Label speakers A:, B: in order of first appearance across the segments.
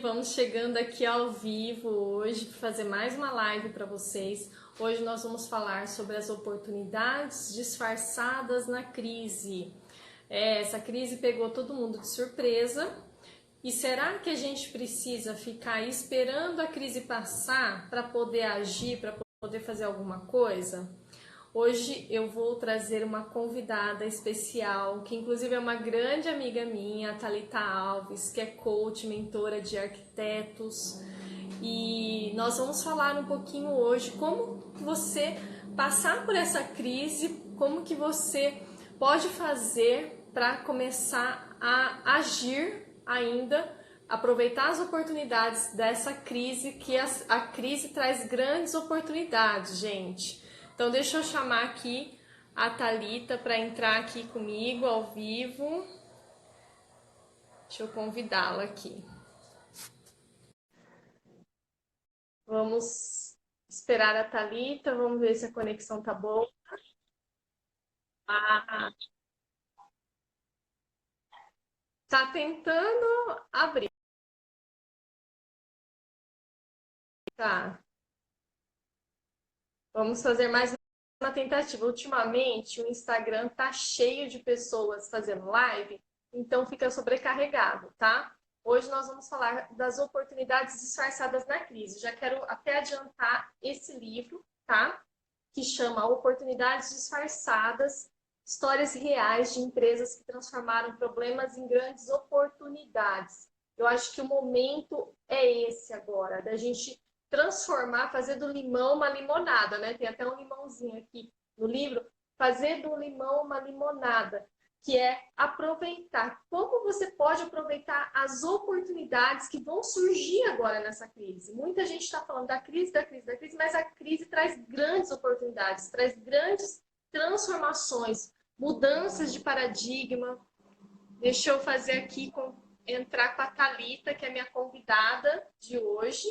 A: Vamos chegando aqui ao vivo hoje para fazer mais uma live para vocês. Hoje nós vamos falar sobre as oportunidades disfarçadas na crise. Essa crise pegou todo mundo de surpresa. E será que a gente precisa ficar esperando a crise passar para poder agir, para poder fazer alguma coisa? Hoje eu vou trazer uma convidada especial, que inclusive é uma grande amiga minha, a Thalita Alves, que é coach, mentora de arquitetos. E nós vamos falar um pouquinho hoje como você passar por essa crise, como que você pode fazer para começar a agir ainda, aproveitar as oportunidades dessa crise, que a crise traz grandes oportunidades, gente. Então deixa eu chamar aqui a Thalita para entrar aqui comigo ao vivo. Deixa eu convidá-la aqui. Vamos esperar a Thalita, vamos ver se a conexão tá boa. Tá tentando abrir. Tá. Vamos fazer mais uma tentativa. Ultimamente, o Instagram tá cheio de pessoas fazendo live, então fica sobrecarregado, tá? Hoje nós vamos falar das oportunidades disfarçadas na crise. Já quero até adiantar esse livro, tá? Que chama Oportunidades Disfarçadas, Histórias Reais de Empresas que Transformaram Problemas em Grandes Oportunidades. Eu acho que o momento é esse agora, da gente transformar, fazer do limão uma limonada, né? Tem até um limãozinho aqui no livro, fazer do limão uma limonada, que é aproveitar. Como você pode aproveitar as oportunidades que vão surgir agora nessa crise? Muita gente está falando da crise, mas a crise traz grandes oportunidades, traz grandes transformações, mudanças de paradigma. Deixa eu fazer aqui, entrar com a Thalita, que é minha convidada de hoje.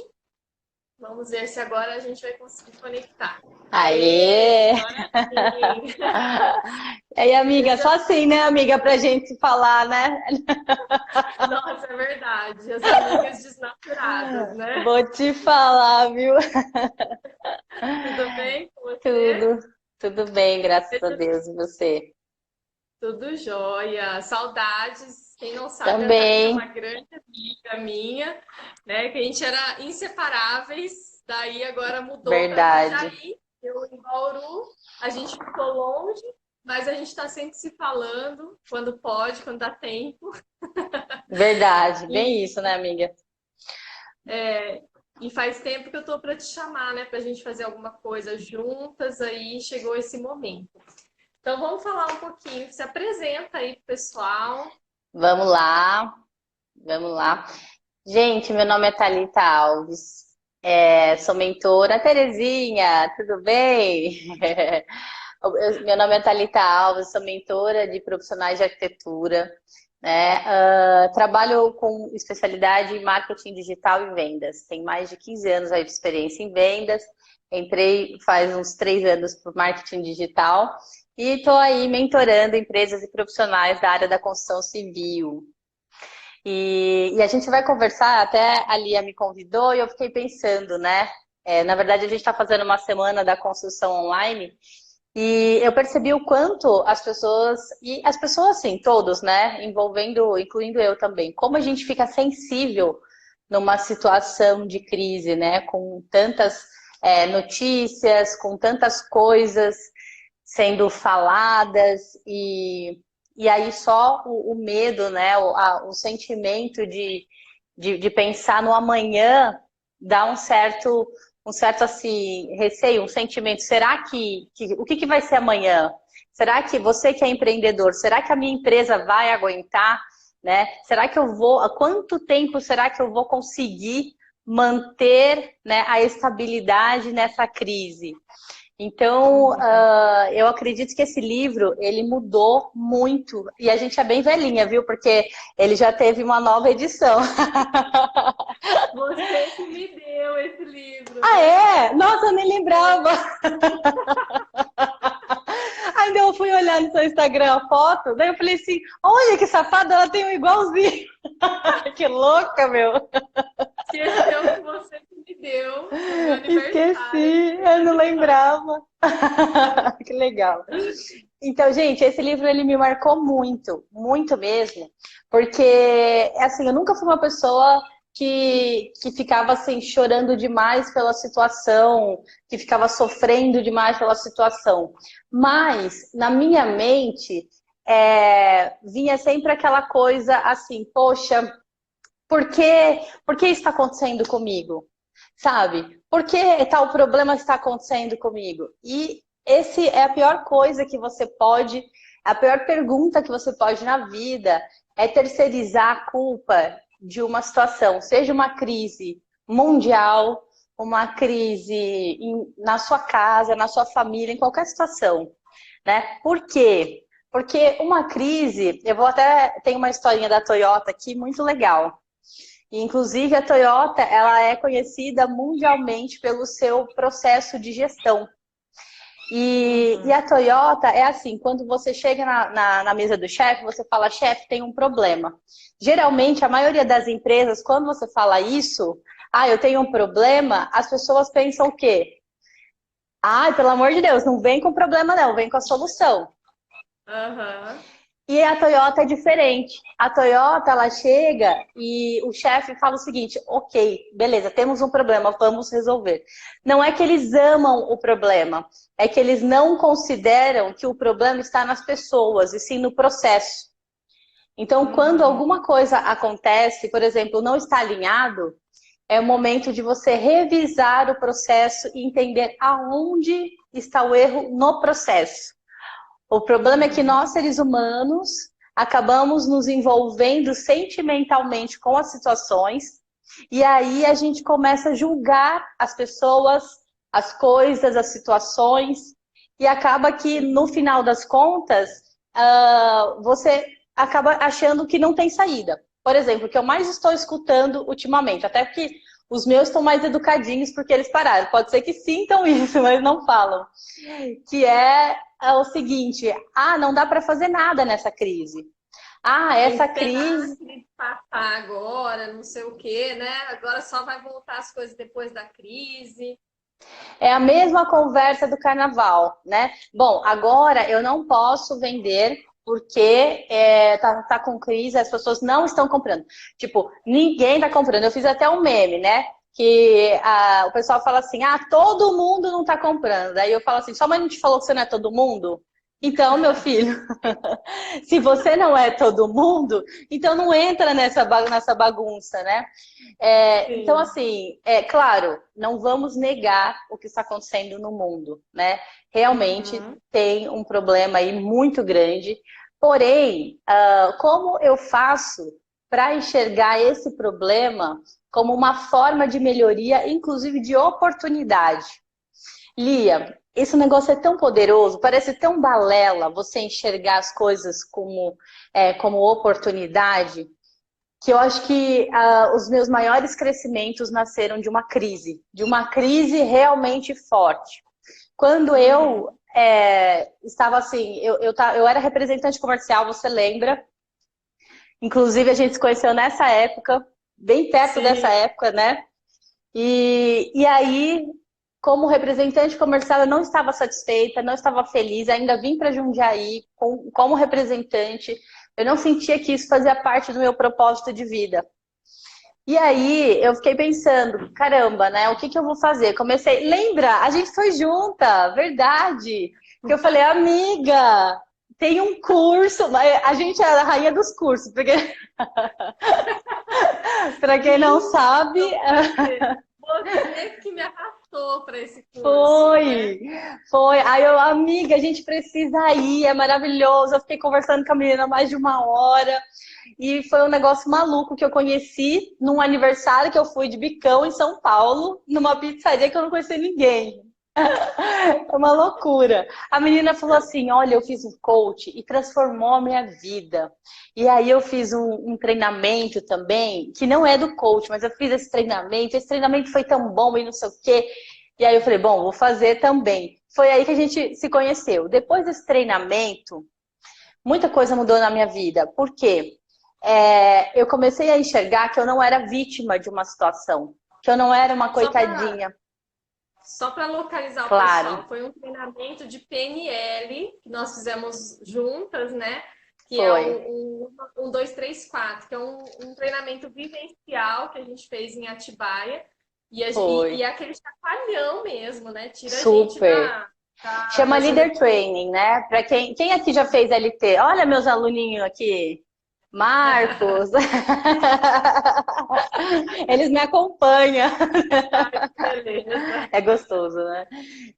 A: Vamos ver se agora a gente vai conseguir conectar.
B: Aê! E aí, amiga, só assim, né, amiga, pra gente se falar, né?
A: Nossa, é verdade. As amigas desnaturadas, né?
B: Vou te falar, viu?
A: Tudo bem com você?
B: Tudo bem, graças a Deus. E você?
A: Tudo jóia. Saudades. Quem não sabe, a Thalita é uma
B: Também,
A: grande amiga minha, né? Que a gente era inseparáveis. Daí agora mudou para
B: verdade.
A: Itajaí, eu em Bauru. A gente ficou longe, mas a gente está sempre se falando quando pode, quando dá tempo.
B: Verdade, bem
A: E,
B: isso, né, amiga?
A: e faz tempo que eu tô para te chamar, né? Para a gente fazer alguma coisa juntas. Aí chegou esse momento. Então vamos falar um pouquinho. Se apresenta aí pro pessoal.
B: Vamos lá, vamos lá. Gente, meu nome é Thalita Alves, sou mentora. Terezinha, tudo bem? Meu nome é Thalita Alves, sou mentora de profissionais de arquitetura, né? Trabalho com especialidade em marketing digital e vendas. Tenho mais de 15 anos aí de experiência em vendas. Entrei faz uns 3 anos para marketing digital e estou aí mentorando empresas e profissionais da área da construção civil. E a gente vai conversar, até a Lia me convidou e eu fiquei pensando, né? Na verdade, a gente está fazendo uma semana da construção online e eu percebi o quanto e as pessoas, assim, todos, né? Incluindo eu também, como a gente fica sensível numa situação de crise, né? Com tantas notícias, com tantas coisas sendo faladas e aí só o medo, né? O sentimento de pensar no amanhã dá um certo assim, receio, um sentimento. Será que o que vai ser amanhã? Será que você que é empreendedor, será que a minha empresa vai aguentar? Né? Será que eu vou, há quanto tempo será que eu vou conseguir manter, né, a estabilidade nessa crise? Então, eu acredito que esse livro, ele mudou muito. E a gente é bem velhinha, viu? Porque ele já teve uma nova edição.
A: Você que me deu esse livro,
B: Ah, é?
A: verdade.
B: Nossa, eu nem lembrava. Ainda eu fui olhar no seu Instagram a foto, daí eu falei assim, olha que safada, ela tem um igualzinho. Que louca, meu.
A: Esqueceu que você me deu no meu aniversário.
B: Esqueci, eu não lembrava. Que legal. Então, gente, esse livro ele me marcou muito, muito mesmo, porque assim, eu nunca fui uma pessoa que ficava assim chorando demais pela situação, que ficava sofrendo demais pela situação. Mas na minha mente vinha sempre aquela coisa assim, poxa, por que isso está acontecendo comigo? Sabe? Por que tal problema está acontecendo comigo? E esse é a pior coisa que você pode, a pior pergunta que você pode na vida é terceirizar a culpa de uma situação, seja uma crise mundial, uma crise na sua casa, na sua família, em qualquer situação, né? Por quê? Porque uma crise, eu vou até, tem uma historinha da Toyota aqui muito legal. Inclusive, a Toyota, ela é conhecida mundialmente pelo seu processo de gestão. E a Toyota é assim, quando você chega na mesa do chefe, você fala, chefe, tem um problema. Geralmente, a maioria das empresas, quando você fala isso, eu tenho um problema, as pessoas pensam o quê? Pelo amor de Deus, não vem com problema não, vem com a solução.
A: Aham.
B: E a Toyota é diferente. A Toyota, ela chega e o chefe fala o seguinte, ok, beleza, temos um problema, vamos resolver. Não é que eles amam o problema, é que eles não consideram que o problema está nas pessoas, e sim no processo. Então, quando alguma coisa acontece, por exemplo, não está alinhado, é o momento de você revisar o processo e entender aonde está o erro no processo. O problema é que nós, seres humanos, acabamos nos envolvendo sentimentalmente com as situações e aí a gente começa a julgar as pessoas, as coisas, as situações e acaba que, no final das contas, você acaba achando que não tem saída. Por exemplo, o que eu mais estou escutando ultimamente, até porque os meus estão mais educadinhos porque eles pararam. Pode ser que sintam isso, mas não falam. Que é o seguinte, não dá para fazer nada nessa crise.
A: Tem que
B: Essa
A: esperar a
B: crise
A: crise passar agora, não sei o quê, né? Agora só vai voltar as coisas depois da crise.
B: é a mesma conversa do carnaval, né? Bom, agora eu não posso vender porque tá com crise, as pessoas não estão comprando. Tipo, ninguém tá comprando. Eu fiz até um meme, né? Que o pessoal fala assim, todo mundo não tá comprando. Daí eu falo assim, sua mãe não te falou que você não é todo mundo? Então, meu filho, se você não é todo mundo, então não entra nessa bagunça, né? Então,
A: Sim.
B: assim, claro, não vamos negar o que está acontecendo no mundo, né? Realmente tem um problema aí muito grande. Porém, como eu faço para enxergar esse problema como uma forma de melhoria, inclusive de oportunidade? Lia, esse negócio é tão poderoso, parece tão balela você enxergar as coisas como oportunidade, que eu acho que os meus maiores crescimentos nasceram de uma crise realmente forte. Quando eu estava assim, eu era representante comercial, você lembra? Inclusive, a gente se conheceu nessa época, bem perto dessa
A: Sim.
B: época, né? E aí, como representante comercial, eu não estava satisfeita, não estava feliz, ainda vim para Jundiaí como representante. Eu não sentia que isso fazia parte do meu propósito de vida. E aí, eu fiquei pensando, caramba, né? O que eu vou fazer? Comecei, lembra? A gente foi junta, verdade. Que eu falei, amiga, tem um curso. A gente é a rainha dos cursos, porque para quem não sabe,
A: Você que me arrastou para esse curso, né?
B: foi. Aí eu, amiga, a gente precisa ir, é maravilhoso. Eu fiquei conversando com a menina mais de uma hora. E foi um negócio maluco que eu conheci num aniversário que eu fui de Bicão em São Paulo, numa pizzaria que eu não conhecia ninguém. É uma loucura. A menina falou assim: olha, eu fiz um coach e transformou a minha vida. E aí eu fiz um treinamento também, que não é do coach, mas eu fiz esse treinamento. Esse treinamento foi tão bom e não sei o quê. E aí eu falei: bom, vou fazer também. Foi aí que a gente se conheceu. Depois desse treinamento, muita coisa mudou na minha vida. Por quê? eu comecei a enxergar que eu não era vítima de uma situação, que eu não era uma
A: Só para
B: coitadinha.
A: Só para localizar o
B: Claro,
A: pessoal, foi um treinamento de PNL que nós fizemos juntas, né? Que é
B: foi,
A: um 2, 3, 4, que é um treinamento vivencial que a gente fez em Atibaia. E
B: foi.
A: é aquele chacoalhão mesmo, né? Tira a gente
B: Super. Chama
A: da zona
B: Leader
A: de
B: Training, né? Para quem aqui já fez LT? Olha meus aluninhos aqui. Marcos. Eles me acompanham.
A: beleza.
B: É gostoso, né?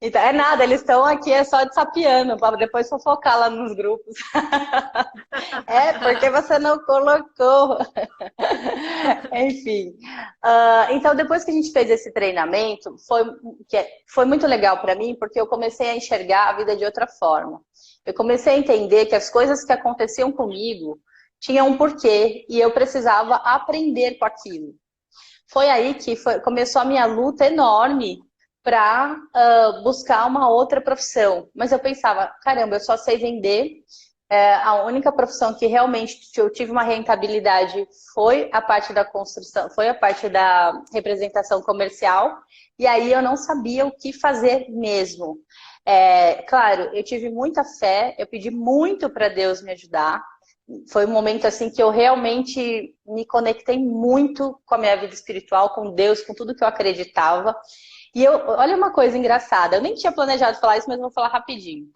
B: Então, é nada, eles estão aqui é só de sapiando, para depois fofocar lá nos grupos. É, porque você não colocou. Enfim. Então, depois que a gente fez esse treinamento, foi muito legal para mim, porque eu comecei a enxergar a vida de outra forma. Eu comecei a entender que as coisas que aconteciam comigo tinham um porquê e eu precisava aprender com aquilo. Foi aí que começou a minha luta enorme para buscar uma outra profissão. Mas eu pensava, caramba, eu só sei vender. A única profissão que realmente eu tive uma rentabilidade foi a parte da construção, foi a parte da representação comercial. E aí eu não sabia o que fazer mesmo. Claro, eu tive muita fé, eu pedi muito para Deus me ajudar. Foi um momento assim que eu realmente me conectei muito com a minha vida espiritual, com Deus, com tudo que eu acreditava. E olha uma coisa engraçada, eu nem tinha planejado falar isso, mas vou falar rapidinho.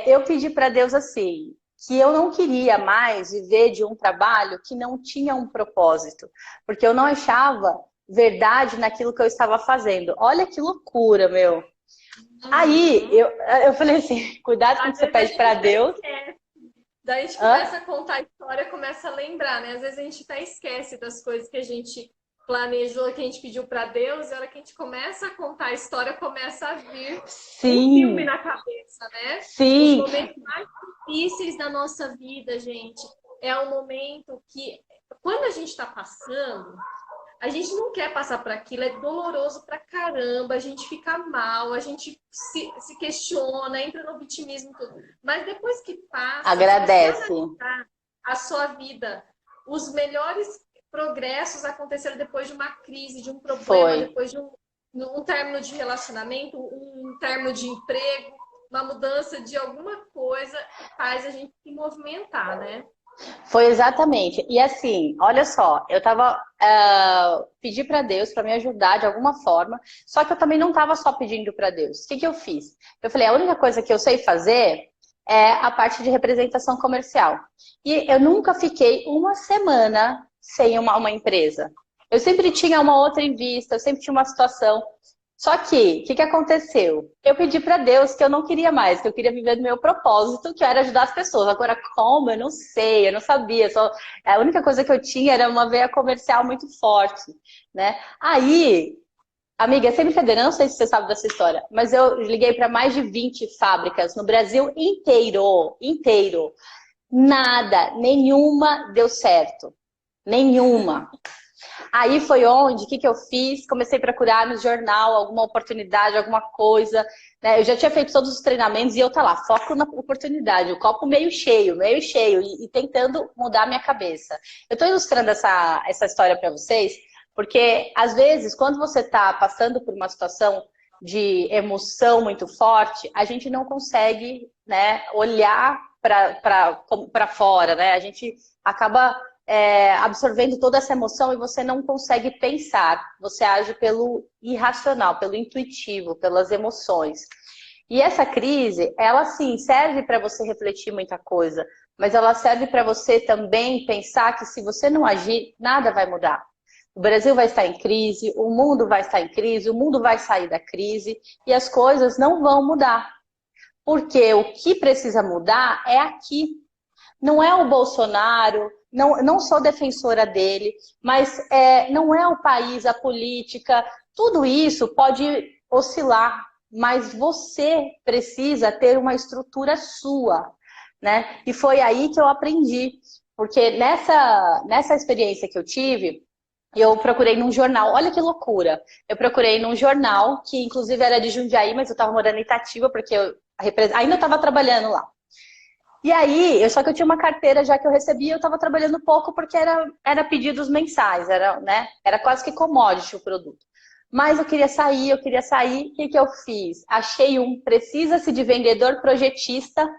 B: Eu pedi para Deus assim, que eu não queria mais viver de um trabalho que não tinha um propósito, porque eu não achava verdade naquilo que eu estava fazendo. Olha que loucura, meu. Aí
A: Uhum.
B: eu falei assim, cuidado com o
A: Às
B: que você
A: vezes a
B: pede
A: gente
B: para
A: até
B: Deus.
A: esquece. Daí a gente
B: Hã?
A: começa a contar a história, começa a lembrar, né? Às vezes a gente até esquece das coisas que a gente planejou, que a gente pediu para Deus, e a hora que a gente começa a contar a história, começa a vir um filme
B: Sim,
A: na cabeça, né? Os
B: sim,
A: momentos mais difíceis da nossa vida, gente, é o momento que, quando a gente está passando, a gente não quer passar por aquilo, é doloroso pra caramba, a gente fica mal, a gente se questiona, entra no vitimismo e tudo. Mas depois que passa, se você
B: agradece.
A: analisar a sua vida, os melhores progressos aconteceram depois de uma crise, de um problema,
B: Foi.
A: depois de um término de relacionamento, um término de emprego, uma mudança de alguma coisa faz a gente se movimentar, né?
B: Foi exatamente. E assim, olha só, eu tava pedi para Deus para me ajudar de alguma forma, só que eu também não tava só pedindo para Deus. O que que eu fiz? Eu falei, a única coisa que eu sei fazer é a parte de representação comercial. E eu nunca fiquei uma semana sem uma empresa. Eu sempre tinha uma outra em vista, eu sempre tinha uma situação. Só que, o que aconteceu? Eu pedi para Deus que eu não queria mais, que eu queria viver do meu propósito, que era ajudar as pessoas. Agora, como? Eu não sei, eu não sabia. A única coisa que eu tinha era uma veia comercial muito forte, né? Aí, amiga, sem brincadeira, eu não sei se você sabe dessa história, mas eu liguei para mais de 20 fábricas no Brasil inteiro, inteiro. Nada, nenhuma deu certo. Nenhuma. Aí foi onde, o que eu fiz? Comecei a procurar no jornal alguma oportunidade, alguma coisa. Né? Eu já tinha feito todos os treinamentos e eu tá lá, foco na oportunidade, o copo meio cheio, e tentando mudar a minha cabeça. Eu estou ilustrando essa história para vocês, porque às vezes, quando você está passando por uma situação de emoção muito forte, a gente não consegue, né, olhar para fora, né? A gente acaba absorvendo toda essa emoção e você não consegue pensar. Você age pelo irracional, pelo intuitivo, pelas emoções. E essa crise, ela sim serve para você refletir muita coisa, mas ela serve para você também pensar que se você não agir, nada vai mudar. O Brasil vai estar em crise, o mundo vai estar em crise, o mundo vai sair da crise e as coisas não vão mudar. Porque o que precisa mudar é aqui, não é o Bolsonaro, não sou defensora dele, mas não é o país, a política, tudo isso pode oscilar, mas você precisa ter uma estrutura sua, né? E foi aí que eu aprendi, porque nessa experiência que eu tive, eu procurei num jornal, olha que loucura, eu procurei num jornal, que inclusive era de Jundiaí, mas eu estava morando em Itatiba, porque ainda estava trabalhando lá. E aí, só que eu tinha uma carteira já que eu recebia, eu estava trabalhando pouco porque era pedidos mensais, era, né? Era quase que commodity o produto. Mas eu queria sair, eu queria sair. O que que eu fiz? Achei precisa-se de vendedor projetista,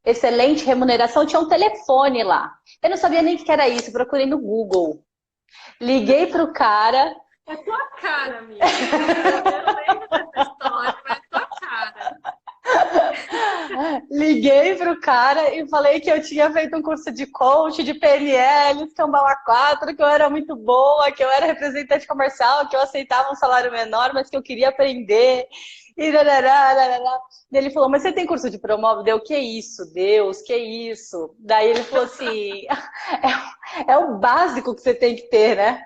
B: excelente remuneração, tinha um telefone lá. Eu não sabia nem o que era isso, procurei no Google. Liguei pro cara.
A: É tua cara, amiga. Eu lembro dessa história, mas é tua cara.
B: Liguei pro cara e falei que eu tinha feito um curso de coach, de PNL, Escambau 4, que eu era muito boa, que eu era representante comercial, que eu aceitava um salário menor, mas que eu queria aprender. E larará, larará. E ele falou, mas você tem curso de promove? Deu, que isso, Deus, que isso? Daí ele falou assim, é o básico que você tem que ter, né?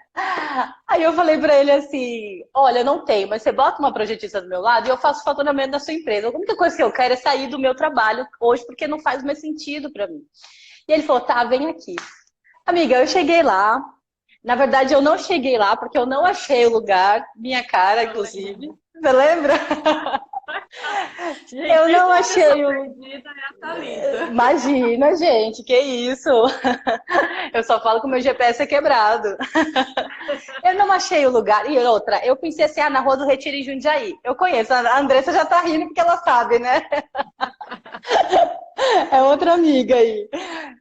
B: Aí eu falei pra ele assim, olha, eu não tenho, mas você bota uma projetista do meu lado e eu faço faturamento da sua empresa. A única coisa que eu quero é sair do meu trabalho hoje, porque não faz mais sentido pra mim. E ele falou, tá, vem aqui. Amiga, eu cheguei lá. Na verdade, eu não cheguei lá porque eu não achei o lugar, minha cara, inclusive. Você lembra?
A: Gente,
B: Eu não
A: uma pessoa
B: achei o.
A: perdida é a Thalita.
B: Imagina, gente, que isso? Eu só falo que o meu GPS é quebrado. Eu não achei o lugar. E outra, eu pensei assim, na Rua do Retiro em Jundiaí. Eu conheço, a Andressa já tá rindo porque ela sabe, né? É outra amiga aí.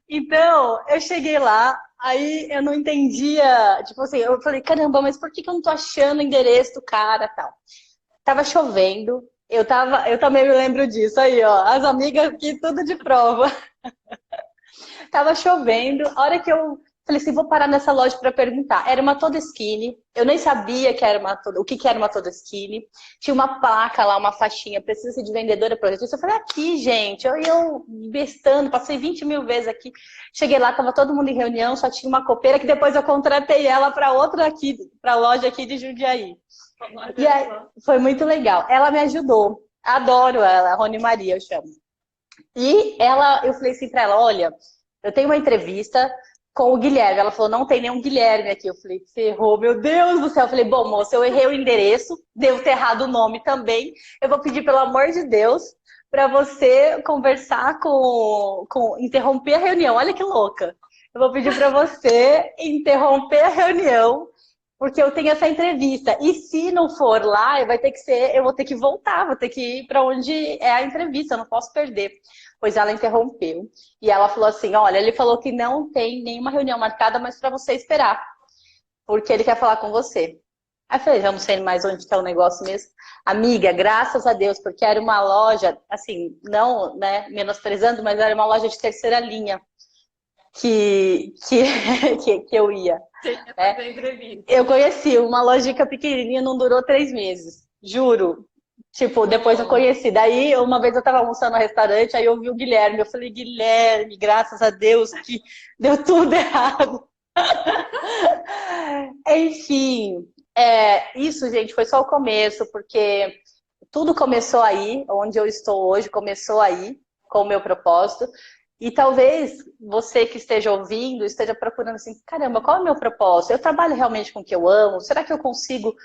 B: Então, eu cheguei lá, aí eu não entendia. Tipo assim, eu falei, caramba, mas por que que eu não tô achando o endereço do cara e tal? Tava chovendo, eu também me lembro disso aí, ó. As amigas aqui, tudo de prova. Tava chovendo, a hora que eu falei assim, vou parar nessa loja para perguntar. Era uma Toda Skinny, eu nem sabia que era o que que era uma Toda Skinny. Tinha uma placa lá, uma faixinha, precisa de vendedora projetista. Eu falei, aqui, gente, eu bestando, passei 20 mil vezes aqui. Cheguei lá, tava todo mundo em reunião, só tinha uma copeira que depois eu contratei ela para outra aqui, para loja aqui de Jundiaí. E aí, foi muito legal. Ela me ajudou. Adoro ela, a Rony Maria, eu chamo. E eu falei assim para ela, olha, eu tenho uma entrevista com o Guilherme. Ela falou, não tem nenhum Guilherme aqui. Eu falei, ferrou, meu Deus do céu. Eu falei, bom, moça, eu errei o endereço, devo ter errado o nome também. Eu vou pedir, pelo amor de Deus, para você conversar interromper a reunião. Olha que louca. Eu vou pedir para você interromper a reunião, porque eu tenho essa entrevista. E se não for lá, eu vou ter que voltar, vou ter que ir para onde é a entrevista, eu não posso perder. Pois ela interrompeu. E ela falou assim, olha, ele falou que não tem nenhuma reunião marcada, mas para você esperar, porque ele quer falar com você. Aí eu falei, já não sei mais onde está o negócio mesmo. Amiga, graças a Deus, porque era uma loja, assim, não, né, menosprezando, mas era uma loja de terceira linha que eu ia. Eu conheci uma lojinha pequenininha, não durou 3 meses, juro. Tipo, depois eu conheci. Daí, uma vez eu tava almoçando no restaurante, aí eu vi o Guilherme. Eu falei, Guilherme, graças a Deus que deu tudo errado. Enfim, isso, gente, foi só o começo, porque tudo começou aí, onde eu estou hoje, começou aí, com o meu propósito. E talvez você que esteja ouvindo, esteja procurando assim, caramba, qual é o meu propósito? Eu trabalho realmente com o que eu amo? Será que eu consigo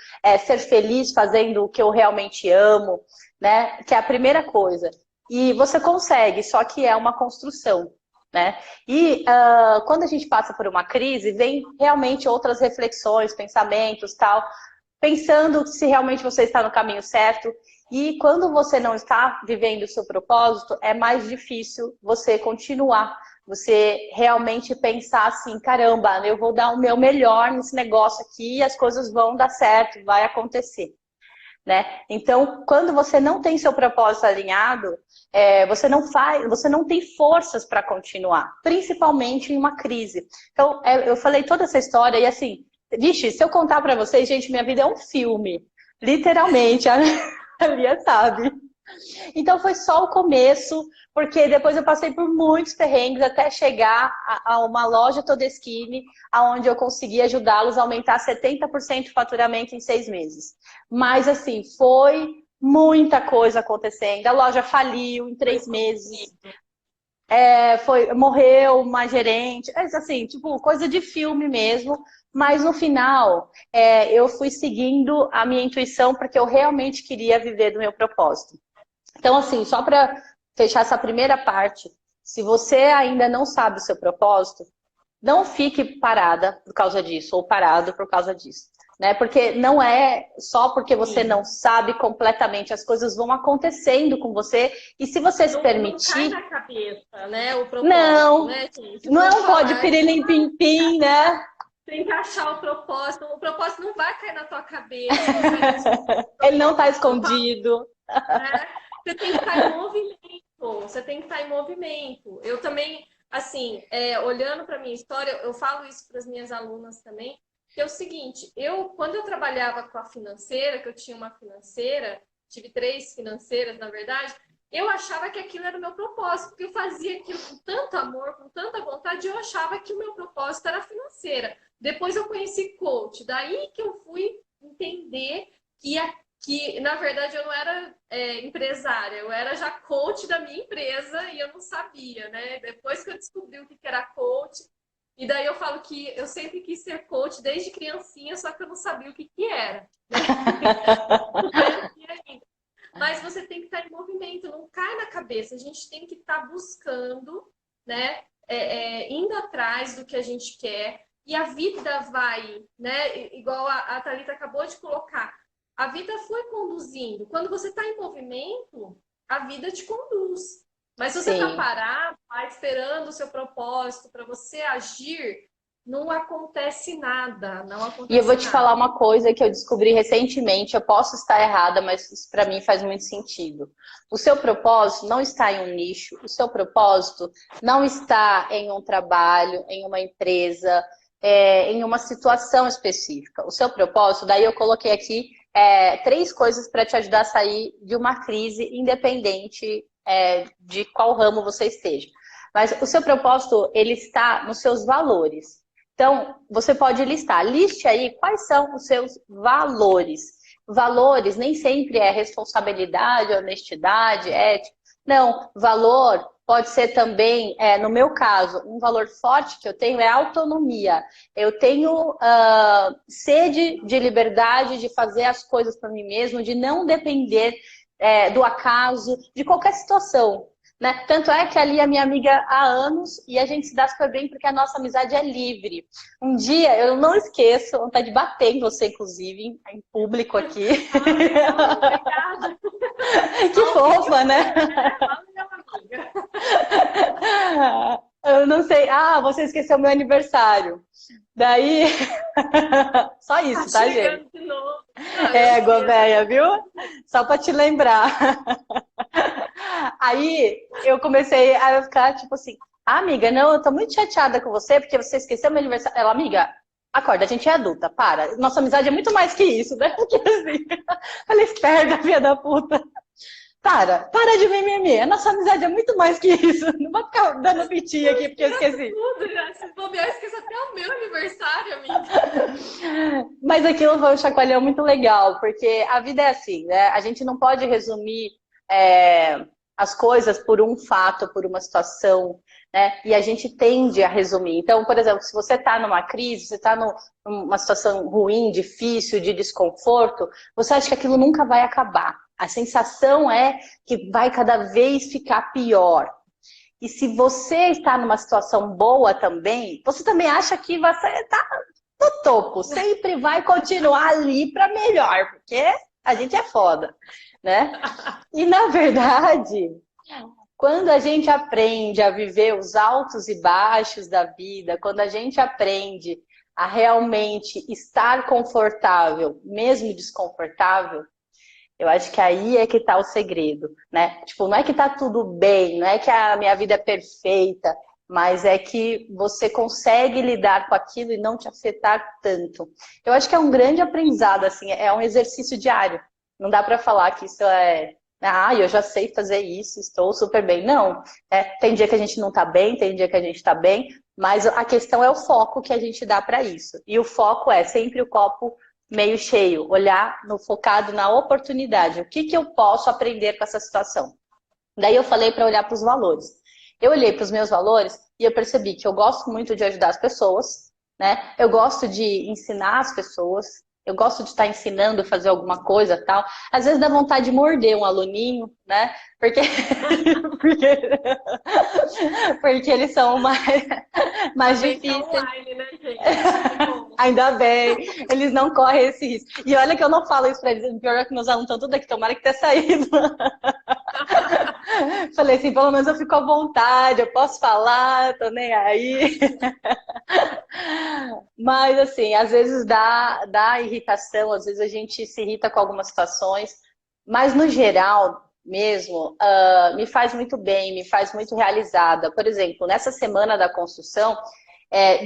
B: ser feliz fazendo o que eu realmente amo? Né? Que é a primeira coisa. E você consegue, só que é uma construção. Né? E quando a gente passa por uma crise, vem realmente outras reflexões, pensamentos, tal, pensando se realmente você está no caminho certo. E quando você não está vivendo o seu propósito, é mais difícil você continuar. Você realmente pensar assim, caramba, eu vou dar o meu melhor nesse negócio aqui e as coisas vão dar certo, vai acontecer. Né? Então, quando você não tem seu propósito alinhado, você não tem forças para continuar, principalmente em uma crise. Então, eu falei toda essa história e assim, vixe, se eu contar para vocês, gente, minha vida é um filme, literalmente. A Lia sabe. Então foi só o começo, porque depois eu passei por muitos perrengues até chegar a uma loja Toda Skinny, onde eu consegui ajudá-los a aumentar 70% de faturamento em 6 meses. Mas assim, foi muita coisa acontecendo. A loja faliu em 3 meses. Morreu uma gerente, assim, tipo, coisa de filme mesmo. Mas no final, eu fui seguindo a minha intuição porque eu realmente queria viver do meu propósito. Então, assim, só para fechar essa primeira parte, Se você ainda não sabe o seu propósito, não fique parada por causa disso, ou parado por causa disso. Né? Porque não é só porque você
A: Sim.
B: não sabe completamente, as coisas vão acontecendo com você, e se você se
A: Não cai
B: permitir,
A: na cabeça, né? O propósito,
B: não,
A: né, gente? Vamos
B: não pode
A: falar que
B: pirilim-pim-pim, né?
A: tem que achar o propósito. O propósito não vai cair na tua cabeça, não vai vir
B: Ele não está
A: propósito, tá?
B: escondido.
A: Né? Você tem que estar em movimento. Você tem que estar em movimento. Eu também, assim, olhando para minha história, eu falo isso para as minhas alunas também, que é o seguinte, quando eu trabalhava com a financeira, que eu tinha uma financeira, tive 3 financeiras, na verdade, eu achava que aquilo era o meu propósito, porque eu fazia aquilo com tanto amor, com tanta vontade, eu achava que o meu propósito era financeira. Depois eu conheci coach, daí que eu fui entender que na verdade eu não era empresária, eu era já coach da minha empresa e eu não sabia, né? Depois que eu descobri o que era coach, e daí eu falo que eu sempre quis ser coach desde criancinha, só que eu não sabia o que era, né? Mas você tem que estar em movimento, não cai na cabeça. A gente tem que estar buscando, né? Indo atrás do que a gente quer. E a vida vai, né? Igual a Thalita acabou de colocar. A vida foi conduzindo. Quando você está em movimento, a vida te conduz. Mas se você está
B: Sim.
A: parado, tá esperando o seu propósito para você agir, não acontece nada. Não
B: E eu vou
A: acontece
B: te falar
A: nada.
B: uma coisa que eu descobri recentemente, eu posso estar errada, mas isso para mim faz muito sentido. O seu propósito não está em um nicho, o seu propósito não está em um trabalho, em uma empresa, em uma situação específica. O seu propósito, daí eu coloquei aqui 3 coisas para te ajudar a sair de uma crise, independente de qual ramo você esteja. Mas o seu propósito, ele está nos seus valores. Então, você pode listar. Liste aí quais são os seus valores. Valores nem sempre é responsabilidade, honestidade, ética. Não, valor pode ser também, no meu caso, um valor forte que eu tenho é autonomia. Eu tenho sede de liberdade de fazer as coisas para mim mesmo, de não depender do acaso, de qualquer situação. Né? Tanto é que ali é minha amiga há anos e a gente se dá super bem porque a nossa amizade é livre. Um dia, eu não esqueço, vontade de bater em você, inclusive, em público aqui.
A: Ai, não, obrigada.
B: Que
A: Ao
B: fofa,
A: vivo,
B: né?
A: né? Valeu, amiga.
B: Eu não sei. Ah, você esqueceu meu aniversário. Daí. Só
A: Tá
B: isso, tá, gente?
A: chegando de novo. Não, eu
B: Égua,
A: esqueço.
B: véia, viu? Só pra te lembrar. Aí eu comecei a ficar tipo assim, amiga, não, eu tô muito chateada com você porque você esqueceu meu aniversário. Ela, amiga, acorda, a gente é adulta, para. Nossa amizade é muito mais que isso, né? Porque assim, ela esperta, filha da puta. Para de mimimi. A nossa amizade é muito mais que isso. Não vai ficar dando piti aqui porque eu esqueci.
A: Tudo, já. Se bobear, eu esqueço até o meu aniversário, amiga.
B: Mas aquilo foi um chacoalhão muito legal, porque a vida é assim, né? A gente não pode resumir as coisas por um fato, por uma situação, né? E a gente tende a resumir. Então, por exemplo, se você está numa crise, você está numa situação ruim, difícil, de desconforto, você acha que aquilo nunca vai acabar. A sensação é que vai cada vez ficar pior. E se você está numa situação boa também, você também acha que você está no topo, sempre vai continuar ali para melhor, porque a gente é foda, né? E na verdade, quando a gente aprende a viver os altos e baixos da vida, quando a gente aprende a realmente estar confortável, mesmo desconfortável, eu acho que aí é que tá o segredo, né? Tipo, não é que tá tudo bem, não é que a minha vida é perfeita, mas é que você consegue lidar com aquilo e não te afetar tanto. Eu acho que é um grande aprendizado, assim, é um exercício diário. Não dá para falar que isso eu já sei fazer isso, estou super bem. Não, tem dia que a gente não tá bem, tem dia que a gente tá bem, mas a questão é o foco que a gente dá para isso. E o foco é sempre o copo meio cheio, olhar focado na oportunidade. O que eu posso aprender com essa situação? Daí eu falei para olhar para os valores. Eu olhei para os meus valores e eu percebi que eu gosto muito de ajudar as pessoas, né? Eu gosto de ensinar as pessoas, eu gosto de estar ensinando, fazer alguma coisa tal. Às vezes dá vontade de morder um aluninho, né? Porque, porque, porque eles são
A: Ainda
B: mais
A: bem que é
B: difíceis.
A: online, né, gente? Que bom.
B: Ainda bem, eles não correm esse risco. E olha que eu não falo isso pra eles, o pior é que meus alunos estão tudo aqui, tomara que tenha saído. Falei assim, pelo menos eu fico à vontade, eu posso falar, tô nem aí. Mas assim, às vezes dá irritação, às vezes a gente se irrita com algumas situações, mas no geral mesmo, me faz muito bem, me faz muito realizada. Por exemplo, nessa semana da construção,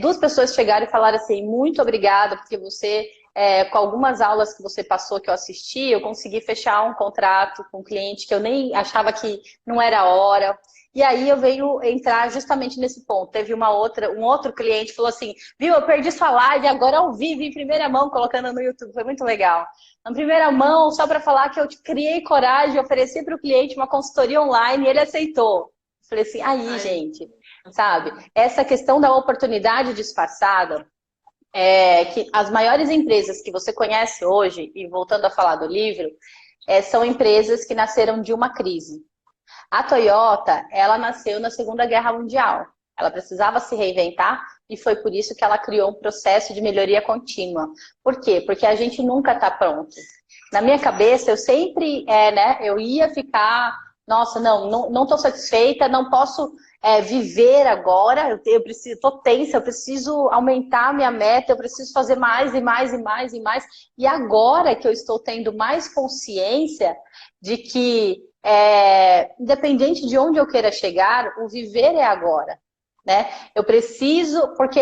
B: duas pessoas chegaram e falaram assim, muito obrigada, porque você, com algumas aulas que você passou, que eu assisti, eu consegui fechar um contrato com um cliente que eu nem achava que não era a hora. E aí eu venho entrar justamente nesse ponto. Teve um outro cliente que falou assim, viu, eu perdi sua live, agora ao vivo, em primeira mão, colocando no YouTube. Foi muito legal. Na primeira mão, só para falar que eu criei coragem, ofereci para o cliente uma consultoria online e ele aceitou. Falei assim, aí,
A: Ai,
B: gente, sabe? Essa questão da oportunidade disfarçada, que as maiores empresas que você conhece hoje, e voltando a falar do livro, são empresas que nasceram de uma crise. A Toyota, ela nasceu na Segunda Guerra Mundial. Ela precisava se reinventar e foi por isso que ela criou um processo de melhoria contínua. Por quê? Porque a gente nunca está pronto. Na minha cabeça, eu sempre, né, eu ia ficar, nossa, não estou satisfeita, não posso viver agora, eu preciso, estou tensa, eu preciso aumentar a minha meta, eu preciso fazer mais e mais e mais e mais. E agora que eu estou tendo mais consciência de que independente de onde eu queira chegar, o viver é agora, né? Eu preciso, porque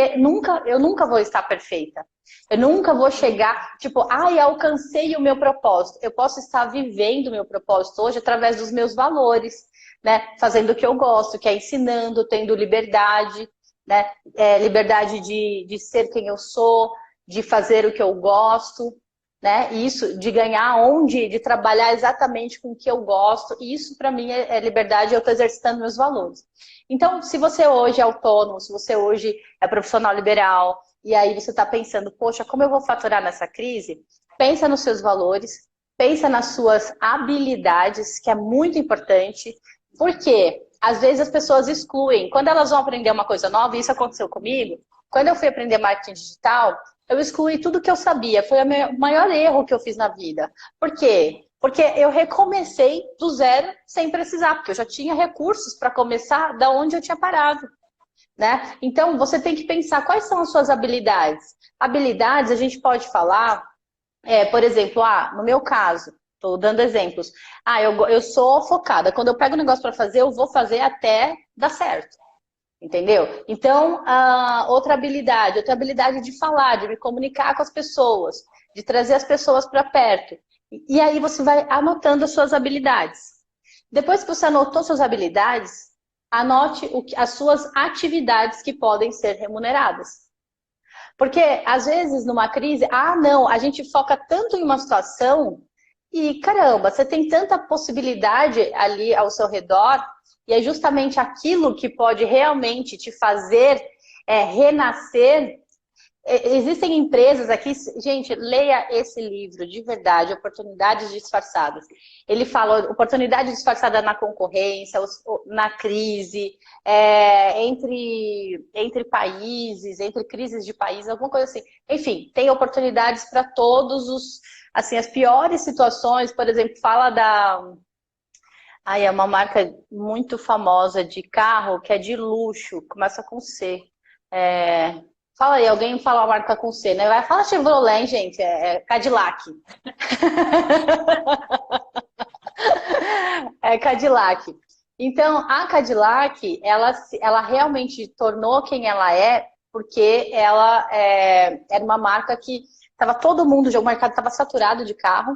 B: eu nunca vou estar perfeita. Eu nunca vou chegar, tipo, alcancei o meu propósito. Eu posso estar vivendo o meu propósito hoje através dos meus valores, né? Fazendo o que eu gosto, que é ensinando, tendo liberdade, né? Liberdade de ser quem eu sou, de fazer o que eu gosto, né? Isso, de ganhar onde, de trabalhar exatamente com o que eu gosto, isso para mim é liberdade, eu estou exercitando meus valores. Então, se você hoje é autônomo, se você hoje é profissional liberal, e aí você está pensando, poxa, como eu vou faturar nessa crise? Pensa nos seus valores, pensa nas suas habilidades, que é muito importante, porque às vezes as pessoas excluem. Quando elas vão aprender uma coisa nova, e isso aconteceu comigo, quando eu fui aprender marketing digital, eu excluí tudo que eu sabia. Foi o maior erro que eu fiz na vida. Por quê? Porque eu recomecei do zero sem precisar, porque eu já tinha recursos para começar da onde eu tinha parado, né? Então, você tem que pensar quais são as suas habilidades. Habilidades, a gente pode falar, por exemplo, no meu caso, estou dando exemplos. Eu sou focada. Quando eu pego um negócio para fazer, eu vou fazer até dar certo. Entendeu? Então, outra habilidade de falar, de me comunicar com as pessoas, de trazer as pessoas para perto. E aí você vai anotando as suas habilidades. Depois que você anotou suas habilidades, anote as suas atividades que podem ser remuneradas. Porque, às vezes, numa crise, não, a gente foca tanto em uma situação e, caramba, você tem tanta possibilidade ali ao seu redor e é justamente aquilo que pode realmente te fazer renascer. Existem empresas aqui, gente, leia esse livro, de verdade, Oportunidades Disfarçadas. Ele fala oportunidade disfarçada na concorrência, na crise, entre países, entre crises de países, alguma coisa assim. Enfim, tem oportunidades para todos assim, as piores situações, por exemplo, fala é uma marca muito famosa de carro, que é de luxo, começa com C. Fala aí, alguém fala a marca com C, né? Vai falar Chevrolet, gente, é Cadillac. É Cadillac. Então, a Cadillac, ela realmente tornou quem ela é, porque ela era uma marca que estava todo mundo, o mercado estava saturado de carro,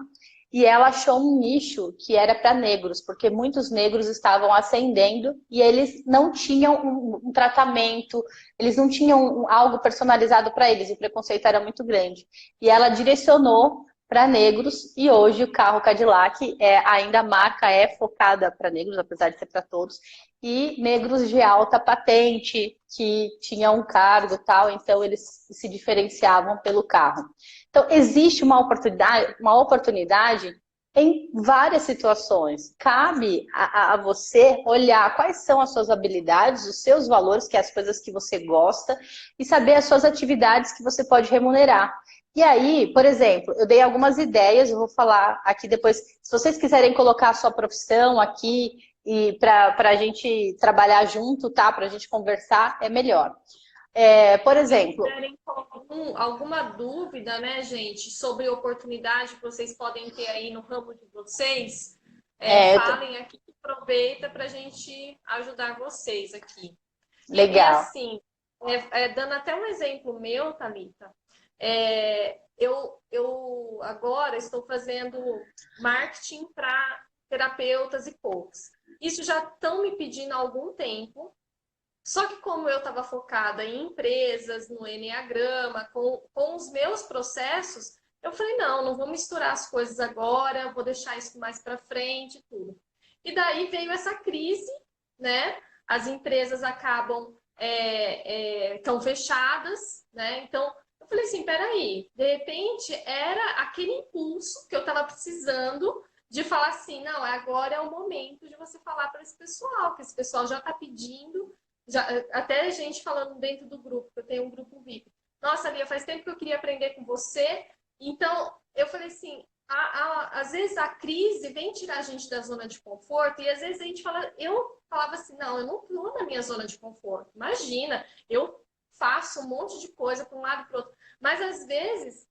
B: e ela achou um nicho que era para negros, porque muitos negros estavam ascendendo e eles não tinham um tratamento, eles não tinham algo personalizado para eles, o preconceito era muito grande. E ela direcionou para negros e hoje o carro Cadillac ainda a marca é focada para negros, apesar de ser para todos, e negros de alta patente, que tinham um cargo e tal, então eles se diferenciavam pelo carro. Então, existe uma oportunidade em várias situações. Cabe a você olhar quais são as suas habilidades, os seus valores, que é as coisas que você gosta, e saber as suas atividades que você pode remunerar. E aí, por exemplo, eu dei algumas ideias, eu vou falar aqui depois, se vocês quiserem colocar a sua profissão aqui e para a gente trabalhar junto, tá? Para a gente conversar, é melhor. Por exemplo,
A: Tiverem alguma dúvida, né, gente, sobre oportunidade que vocês podem ter aí no ramo de vocês, falem aqui, aproveita para a gente ajudar vocês aqui. E
B: legal.
A: assim, dando até um exemplo meu, Thalita, eu agora estou fazendo marketing para terapeutas e coaches. Isso já estão me pedindo há algum tempo. Só que como eu estava focada em empresas, no Enneagrama, com os meus processos, eu falei, não vou misturar as coisas agora, vou deixar isso mais para frente, tudo. E daí veio essa crise, né? As empresas acabam tão fechadas, né? Então, eu falei assim, peraí, de repente era aquele impulso que eu estava precisando de falar assim, não, agora é o momento de você falar para esse pessoal, que esse pessoal já está pedindo. Já, até gente falando dentro do grupo, que eu tenho um grupo VIP. Nossa, Lia, faz tempo que eu queria aprender com você. Então, eu falei assim, às vezes a crise vem tirar a gente da zona de conforto e às vezes a gente fala, eu falava assim, não, eu não estou na minha zona de conforto. Imagina, eu faço um monte de coisa para um lado e para o outro. Mas às vezes,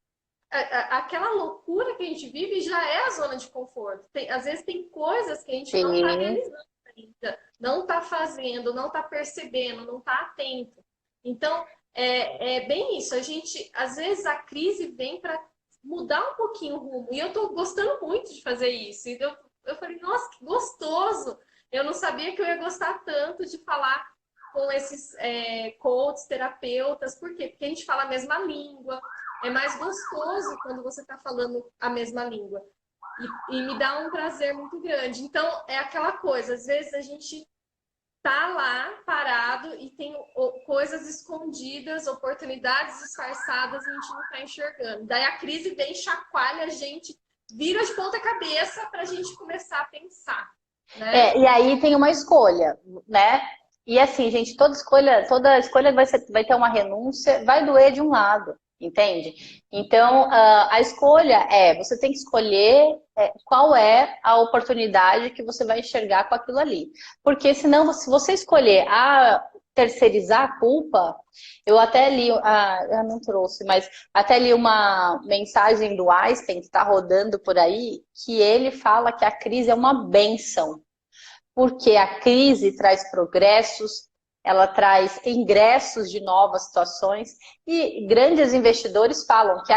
A: aquela loucura que a gente vive já é a zona de conforto. Às vezes tem coisas que a gente não está realizando ainda, não está fazendo, não está percebendo, não está atento. Então, é bem isso. A gente, às vezes, a crise vem para mudar um pouquinho o rumo. E eu estou gostando muito de fazer isso. E eu falei, nossa, que gostoso! Eu não sabia que eu ia gostar tanto de falar com esses coaches, terapeutas. Por quê? Porque a gente fala a mesma língua. É mais gostoso quando você está falando a mesma língua. E me dá um prazer muito grande. Então, é aquela coisa, às vezes a gente tá lá parado e tem coisas escondidas, oportunidades disfarçadas e a gente não está enxergando. Daí a crise vem, chacoalha a gente, vira de ponta cabeça para a gente começar a pensar. Né?
B: E aí tem uma escolha, né? E assim, gente, toda escolha vai ter uma renúncia, vai doer de um lado. Entende? Então, a escolha você tem que escolher qual é a oportunidade que você vai enxergar com aquilo ali. Porque senão, se você escolher terceirizar a culpa, eu até li, eu não trouxe, mas até li uma mensagem do Einstein que está rodando por aí, que ele fala que a crise é uma bênção. Porque a crise traz progressos, ela traz ingressos de novas situações e grandes investidores falam que